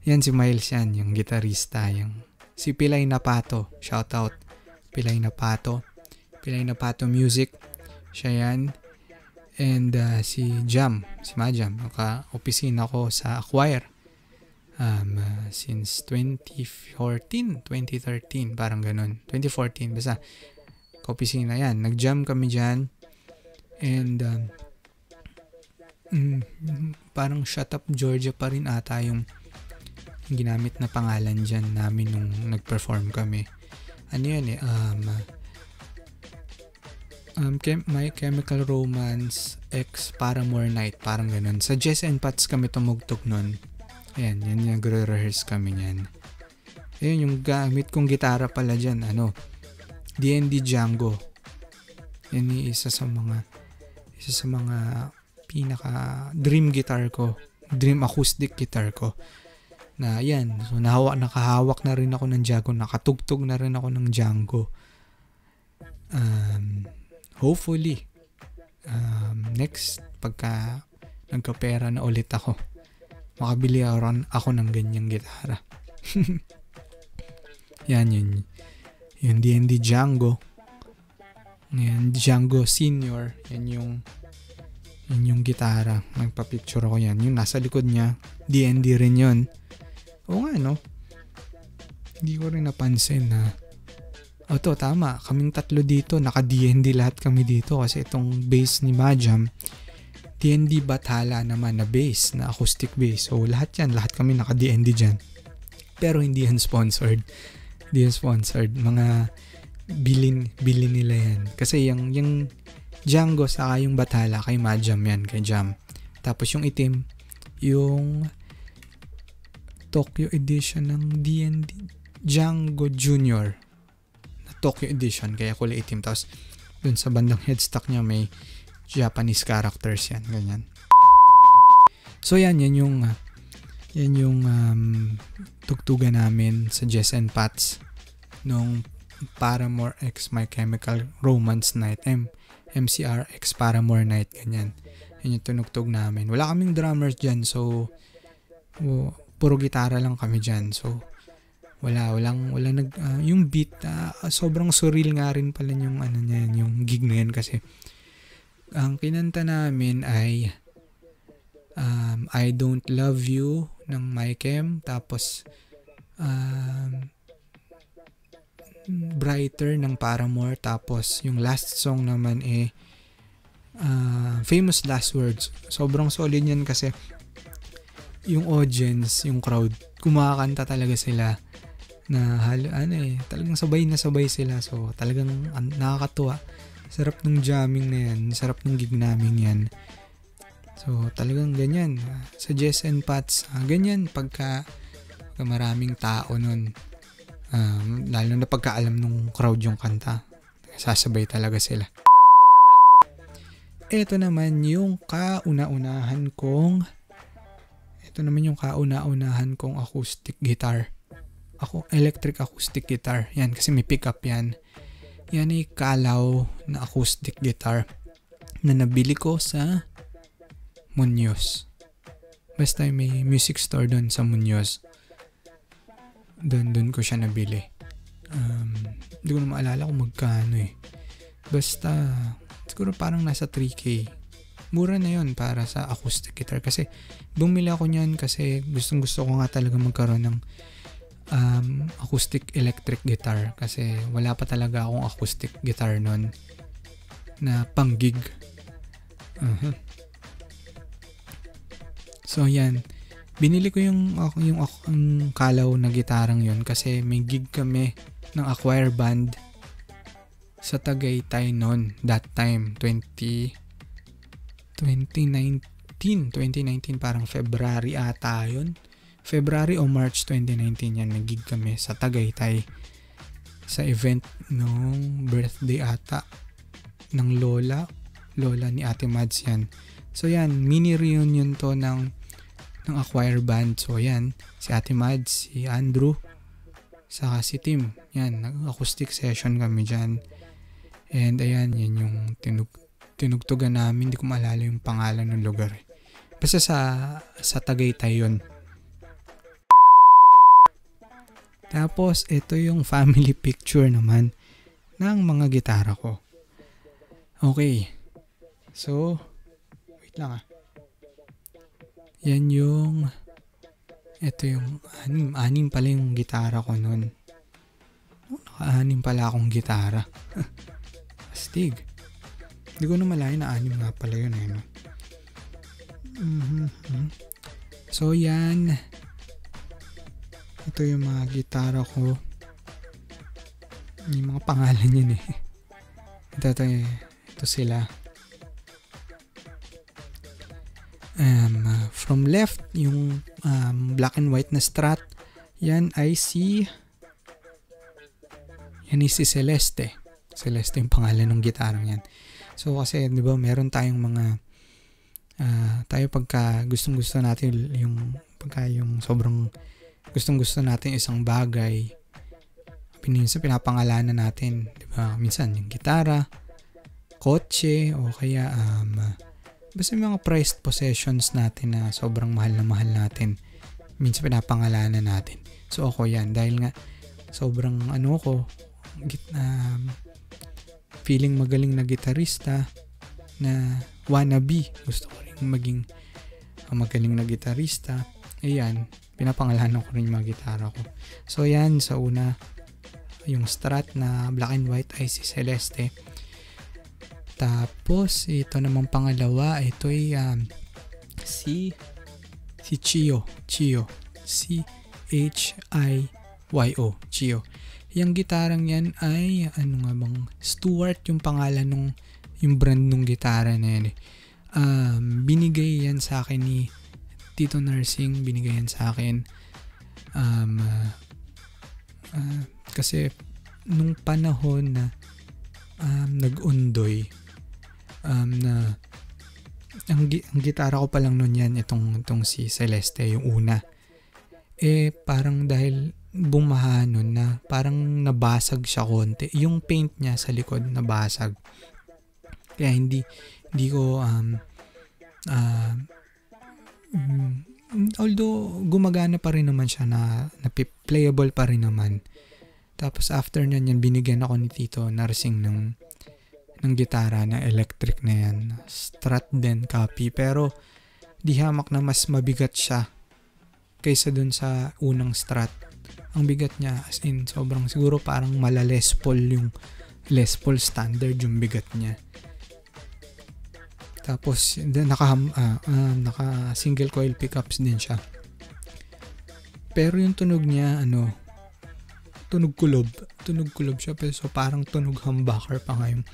Yan si Miles yan, yung gitarista, yung si Pilay Napato, shoutout Pilay Napato Music, siya yan. And si Majam, naka-opisina ko sa Acquire since 2013, parang ganun, 2014, basta ka-opisina yan, nag-jam kami dyan. And parang Shut Up Georgia pa rin ata yung ginamit na pangalan dyan namin nung nag-perform kami. Ano yan eh, My Chemical Romance X Paramore Night, parang ganun. Sa Jess and Pats kami tumugtog nun. Ayan, yan yung nagre-rehearse kami yan. Ayun, yung gamit kong gitara pala dyan, D&D Django. Yan yung isa sa mga pinaka dream guitar ko, dream acoustic guitar ko. Na yan, so nakahawak na rin ako ng Django, nakatugtog na rin ako ng Django. Hopefully next pagka nagkapera na ulit ako, makabili ako ng ganyang gitara. Yan yung D&D Django. Yan, Django Senior, yan yung gitara. Magpa-picture ako yan. Yung nasa likod niya, D&D rin yun. Oo nga, no? Hindi ko rin napansin na tama. Kaming tatlo dito, naka-D&D lahat kami dito kasi itong bass ni Majam, D&D Bathala naman na bass, na acoustic bass. So, lahat kami naka-D&D dyan. Pero hindi yan sponsored. Mga bilin nila yan. Kasi yung Django saka yung Bathala kay Majam yan, kay Jam. Tapos yung itim, yung Tokyo edition ng D&D Django Junior na Tokyo edition, kaya kulay itim. Tapos dun sa bandang headstock niya may Japanese characters yan, ganyan. So yan yung tugtugan namin sa Jess and Pats nung Paramore X My Chemical Romance Night, MCR X Paramore Night, ganyan. Yan yung tunugtog namin. Wala kaming drummers dyan, so puro gitara lang kami dyan. So walang yung beat, sobrang surreal nga rin pala yung yung gig na yan, kasi ang kinanta namin ay I Don't Love You ng My Chem, tapos Brighter ng Paramore, tapos yung last song naman Famous Last Words. Sobrang solid yan kasi yung audience, yung crowd, kumakanta talaga sila na talagang sabay na sabay sila. So talagang nakakatuwa. Sarap ng jamming na yan, sarap ng gig namin yan. So talagang ganyan sa Jess and Pats, ganyan pagka maraming tao nun, lalo na pagkaalam nung crowd yung kanta, sasabay talaga sila. Ito naman yung kauna-unahan kong acoustic guitar. Electric acoustic guitar. Yan, kasi may pickup yan. Yan ay Kalaw na acoustic guitar na nabili ko sa Muñoz. Basta may music store doon sa Muñoz. Doon ko siya nabili. Hindi ko na maalala kung magkano eh. Basta siguro parang nasa 3K. Mura na yun para sa acoustic guitar, kasi bumili ako niyan kasi gustong gusto ko nga talaga magkaroon ng acoustic electric guitar kasi wala pa talaga akong acoustic guitar nun na pang gig. So yan, binili ko yung kalaw na gitarang yun kasi may gig kami ng Acquire Band sa Tagaytay noon, that time 2019 parang February ata yun. February o March 2019 yan, nag-gig kami sa Tagaytay sa event nung birthday ata ng lola ni Ate Mads yan. So yan, mini reunion to ng Acquire Band. So yan, si Ate Mads, si Andrew, saka si Tim. Yan, nag-acoustic session kami dyan. And ayan, yan yung tinugtugan namin. Hindi ko maalala yung pangalan ng lugar. Basta sa Tagaytay yun. Tapos, ito yung family picture naman ng mga gitara ko. Okay. So, wait lang Yan yung, ito yung, anim pala yung gitara ko nun. Naka-anim pala akong gitara. Astig. Hindi ko na malayo na anim nga pala yun. No? So, yan. Ito yung mga gitara ko. Yung mga pangalan yun eh. Ito sila. From left, yung black and white na Strat. Yan ay si Celeste. Celeste yung pangalan ng gitarang yan. So kasi, di ba, meron tayong mga tayo pagka gustong-gusto natin yung sobrang gustong-gusto natin isang bagay, minsan pinapangalanan natin, di ba? Minsan yung gitara, kotse, o kaya basta mga prized possessions natin na sobrang mahal natin, minsan pinapangalanan natin. So ako yan, dahil nga sobrang feeling magaling na gitarista na wannabe, gusto ko rin maging magaling na gitarista. Ayan, pinapangalanan ko rin yung mga gitara ko. So yan, sa una yung Strat na black and white ay si Celeste. Tapos ito namang pangalawa, ito ay si Chio. C-H-I-Y-O, Chio. Yung gitarang yan ay Stuart yung pangalan yung brand nung gitara na yan eh. Binigay yan sa akin ni Tito Nursing, binigay yan sa akin. Kasi nung panahon na nag-undoy, na ang gitara ko pa lang nun yan, itong si Celeste, yung una. Parang dahil bumaha nun na parang nabasag siya konti. Yung paint niya sa likod nabasag. Kaya hindi ko although gumagana pa rin naman siya na playable pa rin naman. Tapos after nyan binigyan ako ni Tito Nursing ng gitara na electric na yan. Strat din copy, pero di hamak na mas mabigat siya kaysa dun sa unang Strat. Ang bigat niya as in sobrang, siguro parang mala Les Paul, yung Les Paul standard yung bigat niya. Tapos naka single coil pickups din siya. Pero yung tunog niya tunog kulob siya, pero so parang tunog humbucker pa nga yung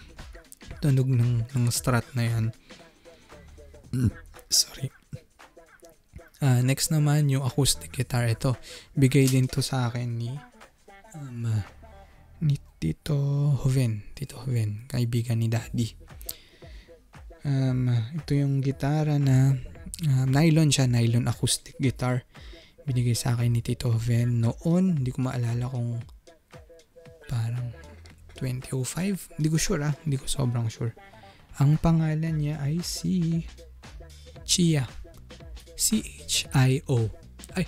tunog ng Strat na yan. Sorry. Next naman yung acoustic guitar. Ito, bigay din to sa akin ni Tito Hoven, kaibigan ni Daddy. Ito yung gitara na nylon acoustic guitar. Binigay sa akin ni Tito Hoven noon, hindi ko maalala kung parang 2005, hindi ko sure hindi ko sobrang sure. Ang pangalan niya ay si Chia. C-H-I-O. Ay,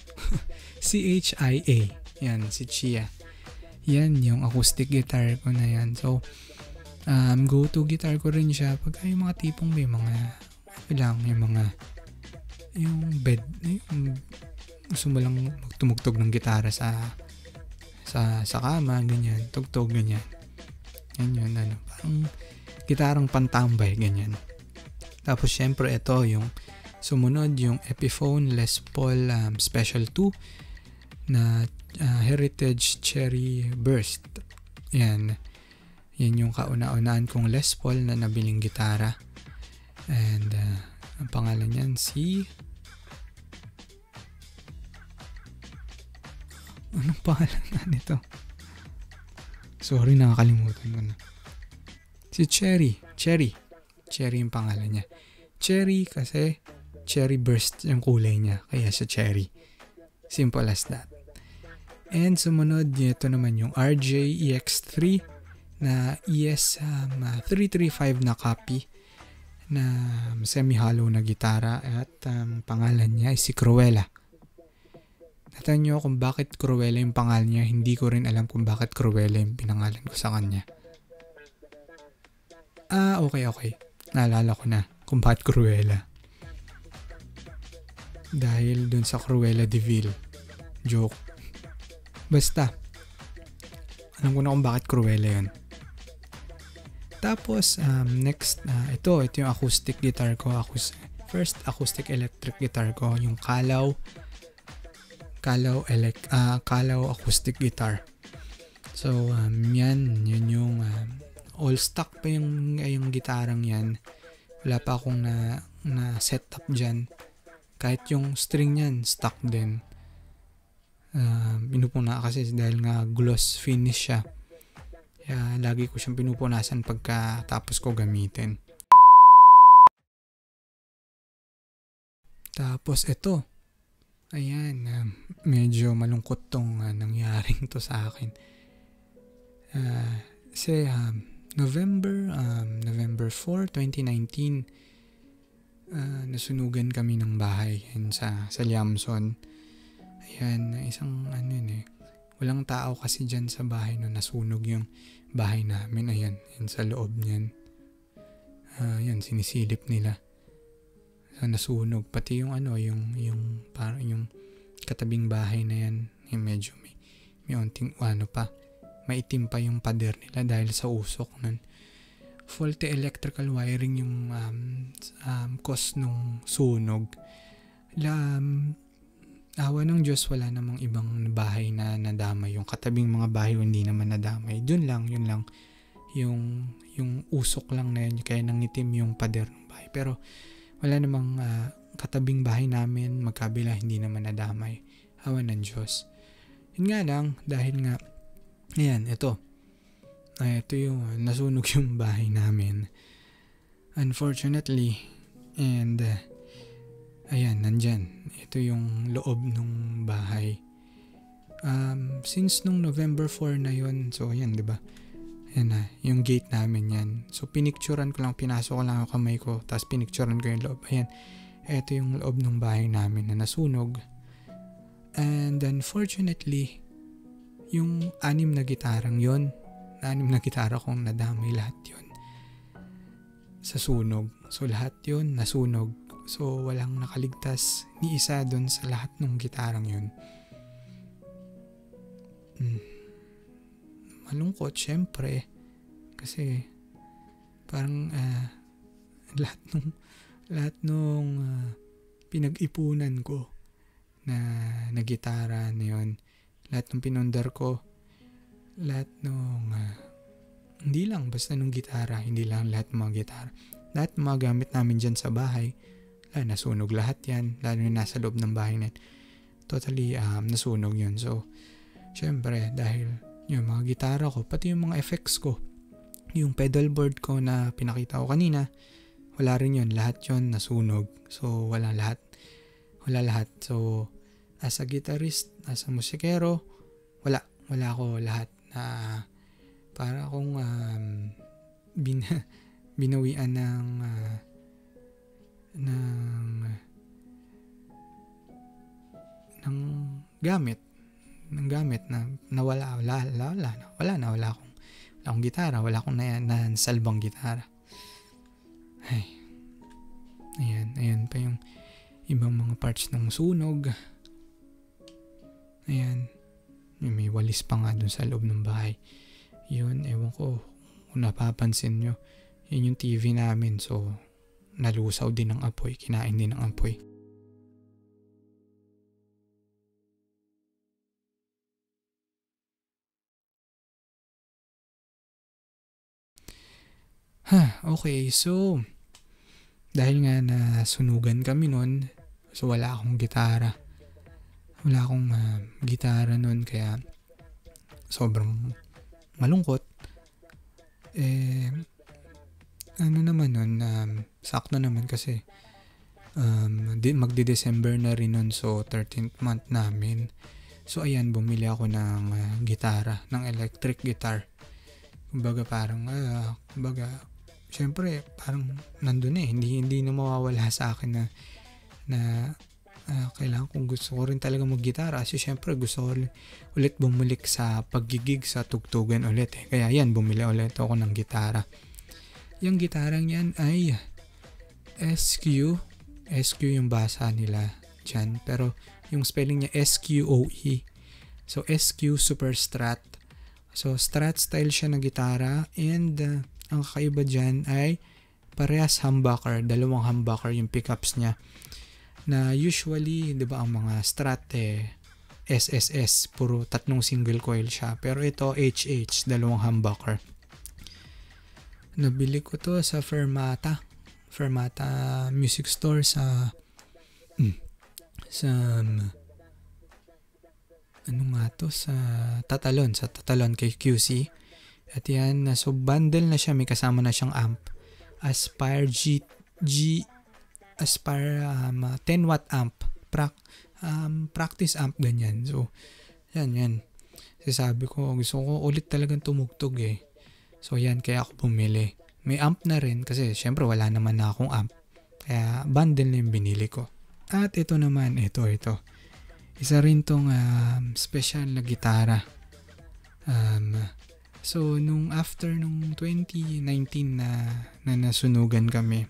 C-H-I-A. Yan, si Chia. Yan, yung acoustic guitar ko na yan. So, go-to guitar ko rin siya pag yung mga tipong may mga, yung bed, yung gusto mo lang magtumugtog ng gitara sa sa kama, ganyan, tugtog, ganyan. Yan yun, parang gitarang pantambay, ganyan. Tapos syempre ito yung sumunod, yung Epiphone Les Paul Special 2 na Heritage Cherry Burst. Yan yung kauna-unaan kong Les Paul na nabiling gitara. And ang pangalan niyan anong pangalan na nito? Sorry, nakakalimutan ko na. Si Cherry yung pangalan niya. Cherry kasi cherry burst yung kulay niya, kaya siya Cherry. Simple as that. And sumunod ito naman yung RJ EX3 na ES335 na copy na semi-hollow na gitara, at pangalan niya ay si Cruella. Natanong niyo kung bakit Cruella yung pangalan niya, hindi ko rin alam kung bakit Cruella yung pinangalan ko sa kanya. Okay. Naalala ko na kung bakit Cruella. Dahil dun sa Cruella de Vil. Joke. Basta. Alam ko na kung bakit Cruella yun. Tapos, next, ito yung acoustic guitar ko. First acoustic electric guitar ko, yung Kalaw acoustic guitar. So, yun yung all stock pa yung gitarang yan. Wala pa akong na setup dyan. Kahit yung string yan, stock din. Pinupuna kasi dahil nga gloss finish siya. Kaya lagi ko siyang pinupunasan pagkatapos ko gamitin. Tapos ito. Ayan, medyo malungkot tong nangyaring to sa akin. Kasi November 4, 2019, nasunugan kami ng bahay sa Liamson. Ayan, isang walang tao kasi dyan sa bahay no, nasunog yung bahay namin. Ayan sa loob niyan. Yan, sinisilip nila. So, nasunog. Pati yung parang yung katabing bahay na yan, medyo may onting maitim pa yung pader nila dahil sa usok nun. Faulty electrical wiring yung cause nung sunog. Awa ng Diyos, wala namang ibang bahay na nadamay. Yung katabing mga bahay hindi naman nadamay. Yun lang. Yung usok lang na yun, kaya nangitim yung pader ng bahay. Pero wala namang katabing bahay namin, magkabila, hindi naman nadamay. Awa ng Diyos. Yun nga lang, dahil nga, ayan, ito yung nasunog yung bahay namin. Unfortunately, and ayan, nandyan. Ito yung loob ng bahay. Since nung November 4 na yun, so ayan, diba? Ayan na, yung gate namin yan. So, pinicturan ko lang, pinasok ko lang ang kamay ko, tapos pinicturan ko yung loob. Ayan, ito yung loob ng bahay namin na nasunog. And unfortunately, yung 6 na gitarang yun, 6 na gitara kong nadamay, lahat yun sa sunog. So, lahat yun nasunog. So, walang nakaligtas ni isa dun sa lahat ng gitarang yun. Malungkot, syempre. Kasi, parang lahat nung pinag-ipunan ko na gitara na yun, lahat ng pinundar ko, lahat nung hindi lang basta nung gitara, hindi lang lahat ng mga gitara, lahat ng mga gamit namin dyan sa bahay, nasunog lahat yan, lalo na nasa loob ng bahay na totally nasunog yun. So syempre, dahil yung mga gitara ko, pati yung mga effects ko, yung pedal board ko na pinakita ko kanina, wala rin yun, lahat yun nasunog. So wala lahat. So as a guitarist, as a musikero, wala ko lahat. Na para akong binawian ng gamit na nawala. Wala akong gitara, wala akong nasalbang gitara. Ayan pa yung ibang mga parts ng sunog. Ayan, may walis pa nga dun sa loob ng bahay. Yun, ewan ko kung napapansin nyo. Yun yung TV namin, so nalusaw din ng apoy, kinain din ng apoy. Okay, so dahil nga nasunugan kami nun, so wala akong gitara. Wala akong gitara nun, kaya sobrang malungkot. Ano naman nun, sakto naman kasi magdi-December na rin nun, so 13th month namin. So ayan, bumili ako ng gitara, ng electric guitar. Kumbaga parang, syempre parang nandun hindi na mawawala sa akin na kailangan kung gusto ko rin talaga mag-gitara, kasi syempre gusto ko ulit bumulik sa paggigig sa tugtugan ulit Kaya yan, bumili ulit ako ng gitara. Yung gitarang yan ay SQ yung basa nila dyan, pero yung spelling niya SQOE. So SQ Super Strat. So Strat style siya na gitara, and ang kakaiba dyan ay parehas humbucker, dalawang humbucker yung pickups niya. Na usually, di ba, ang mga Strat SSS, puro 3 single coil siya. Pero ito HH, dalawang humbucker. Nabili ko to sa Fermata Music Store sa Tatalon kay QC. At yan, so bundle na siya, may kasama na siyang amp. Aspire 10 watt amp. Practice amp ganyan. So, yan. Sabi ko, gusto ko ulit talagang tumugtog So, yan, kaya ako bumili. May amp na rin kasi syempre wala naman na akong amp. Kaya bundle na yung binili ko. At ito naman, ito. Isa rin tong special na gitara. So, after nung 2019 na nasunugan kami,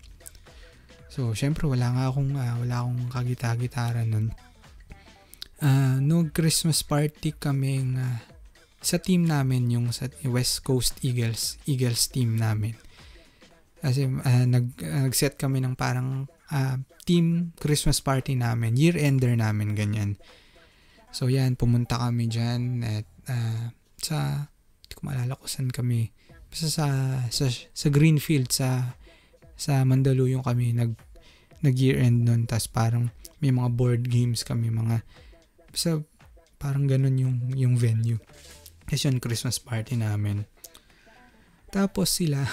so, syempre wala akong kagita-gitara nun. Nung Christmas party kaming sa team namin, yung sa West Coast Eagles team namin. Kasi nag-set kami ng parang team Christmas party namin, year-ender namin, ganyan. So, yan, pumunta kami dyan at hindi ko maalala kung saan kami. Basta sa Greenfield, sa Mandaluyong kami nag-year-end nun. Tas parang may mga board games kami, basta parang ganun yung venue. Kasi yun, Christmas party namin. Tapos sila,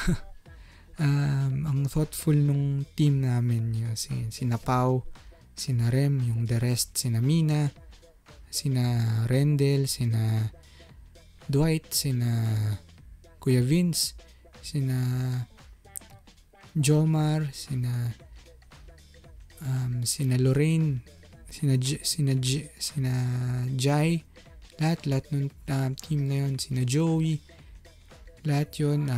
ang thoughtful nung team namin, sina Pau, sina Rem, yung the rest, sina Mina, sina Rendel, sina Dwight, sina Kuya Vince, sina Jomar, sina Lorraine, sina Jai, lahat nung team na yun, sina Joey, lahat yun,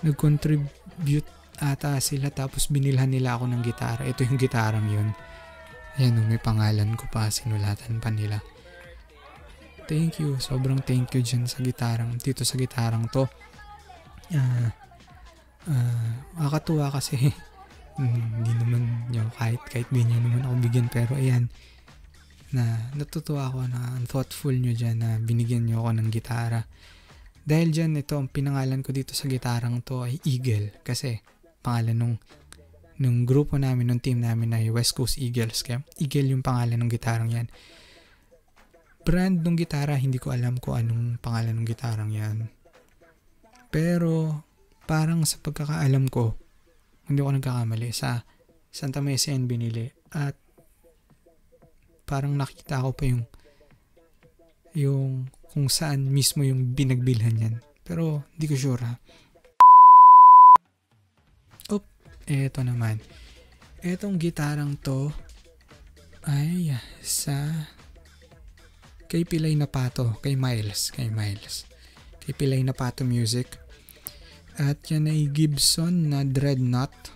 nag-contribute ata sila, tapos binilhan nila ako ng gitara. Ito yung gitarang yun. Ayan, may pangalan ko pa, sinulatan pa nila. Thank you, sobrang thank you dyan dito sa gitarang to. Nakakatuwa kasi hindi naman kahit di nyo naman ako bigyan, pero ayan, natutuwa ako na thoughtful nyo dyan na binigyan nyo ako ng gitara. Dahil dyan, ito, ang pinangalan ko dito sa gitarang to ay Eagle, kasi pangalan nung grupo namin, nung team namin ay West Coast Eagles, kaya Eagle yung pangalan ng gitarang yan. Brand ng gitara, hindi ko alam kung anong pangalan ng gitarang yan. Pero parang sa pagkakaalam ko, hindi ako nagkakamali, sa Santa Mesa yan binili. At parang nakita ko pa yung kung saan mismo yung binagbilhan yan. Pero hindi ko sure eto naman. Etong gitarang to ay kay Pilay Napato, kay Miles. Kay Pilay Napato Music. At yan ay Gibson na Dreadnought.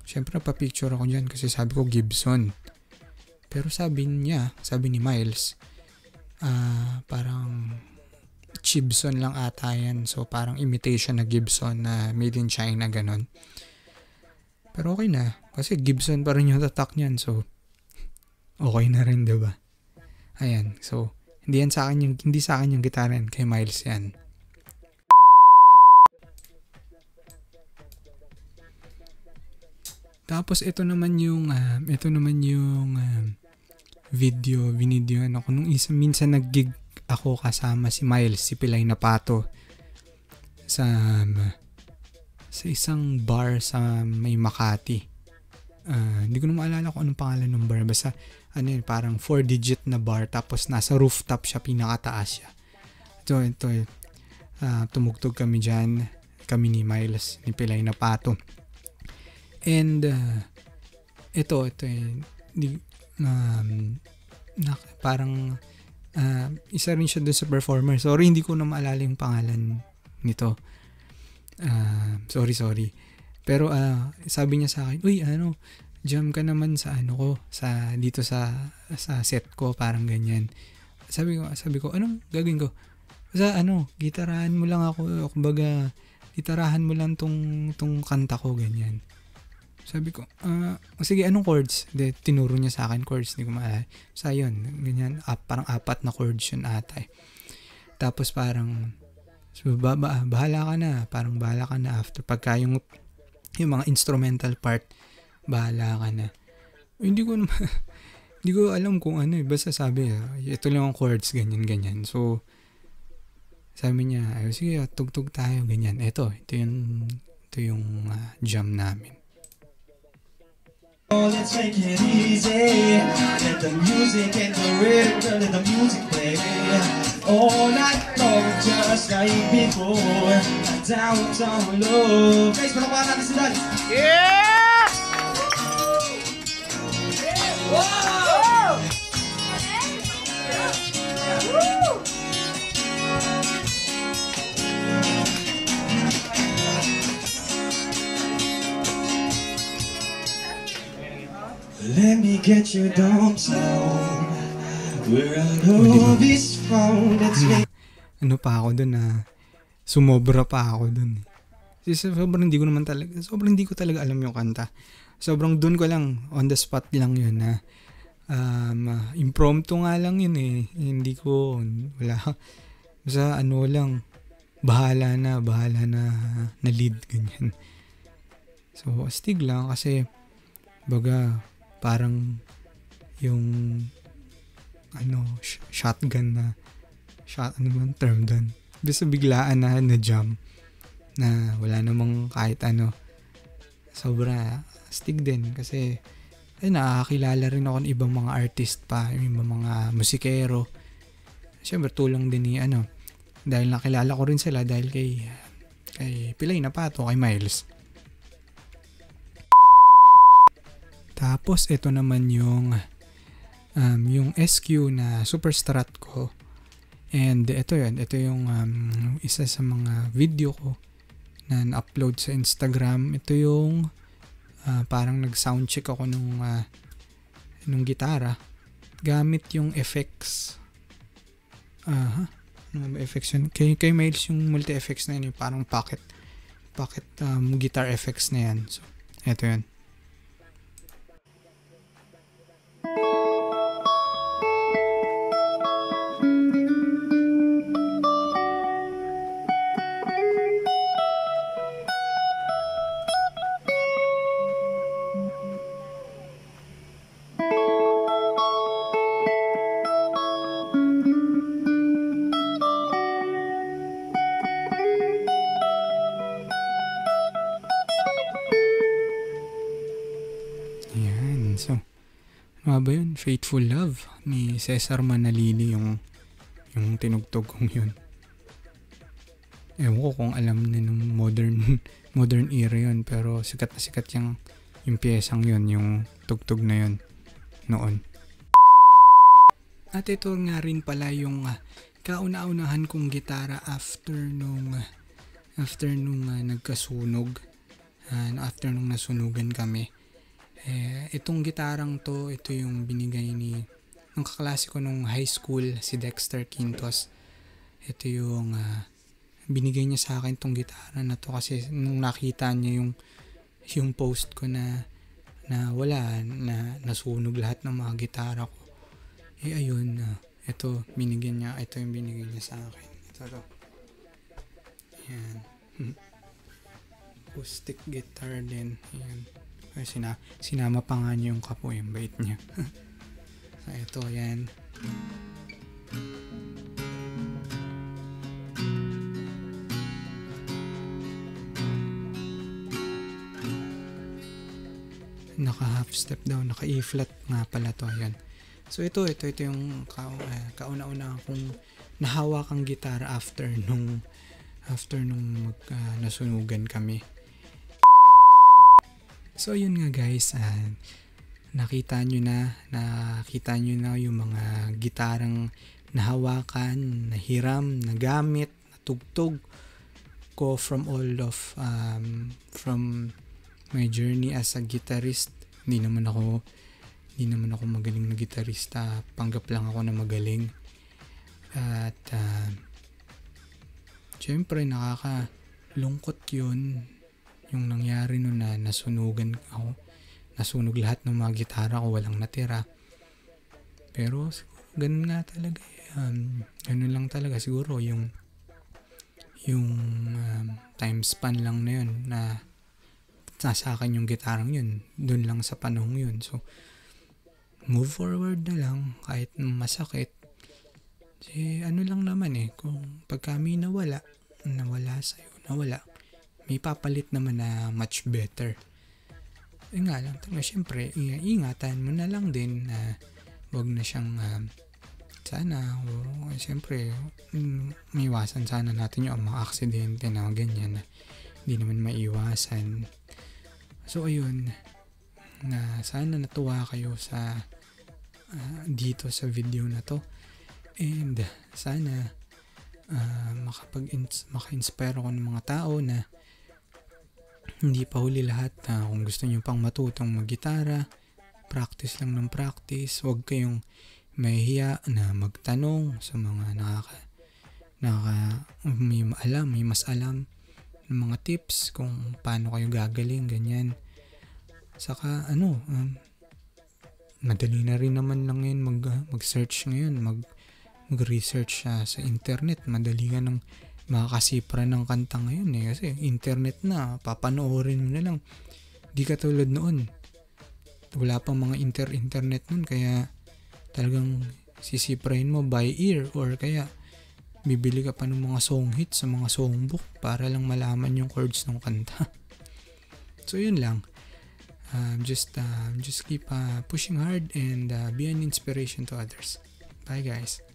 Siyempre pa-picture ako dyan kasi sabi ko Gibson. Pero sabi ni Miles, parang Gibson lang ata yan. So parang imitation na Gibson na made in China, ganon. Pero okay na. Kasi Gibson pa rin yung tatak niyan. So okay na rin, diba? Ayan. So hindi sa akin yung gitara yan. Kay Miles yan. Tapos ito naman yung binidyoan ako nung minsan nag-gig ako kasama si Miles, si Pilay na Pato sa isang bar sa may Makati. Hindi ko na maalala kung anong pangalan ng bar, basta parang 4-digit na bar, tapos nasa rooftop siya, pinakataas siya. Ito tumugtog kami dyan, kami ni Miles, ni Pilay na Pato. And parang isa rin siya dun sa performer. Sorry, hindi ko na maalala yung pangalan nito. Sorry. Pero sabi niya sa akin, uy, jam ka naman sa dito sa set ko, parang ganyan. Sabi ko, anong gagawin ko? Sa gitarahan mo lang ako, kumbaga, gitarahan mo lang tong kanta ko, ganyan. Sabi ko, sige, anong chords? Tinuro niya sa akin chords, hindi ko maalala. So, yun, ganyan, parang 4 na chords yun ata eh. Tapos parang, bahala ka na after. Pagka yung mga instrumental part, bahala ka na. Hindi ko alam kung basta sabi, ito lang ang chords, ganyan. So, sabi niya, sige, tugtog tayo, ganyan. Ito yung jam namin. Oh, let's take it easy. Let the music and the rhythm, let the music play all night long, just like before. Downtown love. Guys, palakpakan natin sila. Yeah! Wow! Woo! Let me get your dumps down where I love is found. Pa ako dun sumobra pa ako dun. Kasi sobrang hindi ko talaga alam yung kanta. Sobrang dun ko lang, on the spot lang yun na impromptu nga lang yun eh. Hindi ko, wala. Basta lang, bahala na lead, ganyan. So, astig lang kasi baga, parang yung shotgun na ano man term doon. Bisa biglaan na jam na wala namang kahit sobra astig din kasi nakakilala rin ako ng ibang mga artist pa, yung mga musikero. Siyempre tulong din ni dahil nakilala ko rin sila dahil kay Pilay na Pato, kay Miles. Tapos ito naman yung SQ na Super Strat ko. And ito yung isa sa mga video ko na na-upload sa Instagram. Ito yung parang nag-soundcheck ako nung gitara gamit yung effects. Ano ba effects yun? Kay Miles yung multi-effects na yun, yung parang pocket guitar effects na yan. So, ito yun. So, ano ba yun? Faithful Love ni Cesar Manalili yung tinugtog kong yun. Ewan ko kung alam na nung modern era yun, pero sikat na sikat yung piyesang yun, yung tugtog na yun noon. At ito nga rin pala yung kauna-unahan kong gitara after nung nagkasunog, after nung nasunugan kami. Itong gitarang to, ito yung binigay ang kaklase ko nung high school, si Dexter Quintos. Ito yung binigay niya sa akin tong gitara na to kasi nung nakita niya yung post ko na wala, na nasunog lahat ng mga gitara ko. Ayun, ito yung binigay niya sa akin. Ito to. Ayan. Acoustic guitar din. Ayan. Sinama pa nga niya yung kapo, yung bait niya. So, ito, yan. Naka half step daw, naka E flat nga pala to, yan. So ito yung kauna-una akong nahawakang gitara after nung nasunugan kami. So yun nga guys, nakita nyo na yung mga gitarang nahawakan, nahiram, nagamit, natugtog ko from my journey as a guitarist. Hindi naman ako magaling na gitarista, panggap lang ako na magaling. At syempre nakakalungkot yun yung nangyari nun na nasunugan ako. Nasunog lahat ng mga gitara ko, walang natira. Pero ganun nga talaga. Ganun lang talaga siguro yung time span lang na yun na nasa akin yung gitarang yun. Dun lang sa panahong yun. So, move forward na lang kahit masakit. Kasi ano lang naman kung pagka may nawala sa'yo, may papalit naman na much better. Nga lang talaga, syempre, ingatan mo na lang din na wag na siyang syempre, may iwasan sana natin yung mga aksidente na ganyan na hindi naman maiwasan. So ayun, na sana natuwa kayo sa dito sa video na to, and sana maka-inspire ako ng mga tao na hindi pa huli lahat. Kung gusto nyo pang matutong mag-gitara, practice lang ng practice. Huwag kayong mahihiya na magtanong sa mga may mas alam ng mga tips kung paano kayo gagaling, ganyan. Saka madali na rin naman lang ngayon mag-search ngayon, mag-research sa internet. Madali ka nang makakasipra ng kanta ngayon kasi internet na, papanoorin mo na lang. Di katulad noon, wala pang mga internet noon, kaya talagang sisiprahin mo by ear, or kaya bibili ka pa ng mga song hits sa mga songbook para lang malaman yung chords ng kanta. So yun lang. Just keep pushing hard and be an inspiration to others. Bye guys.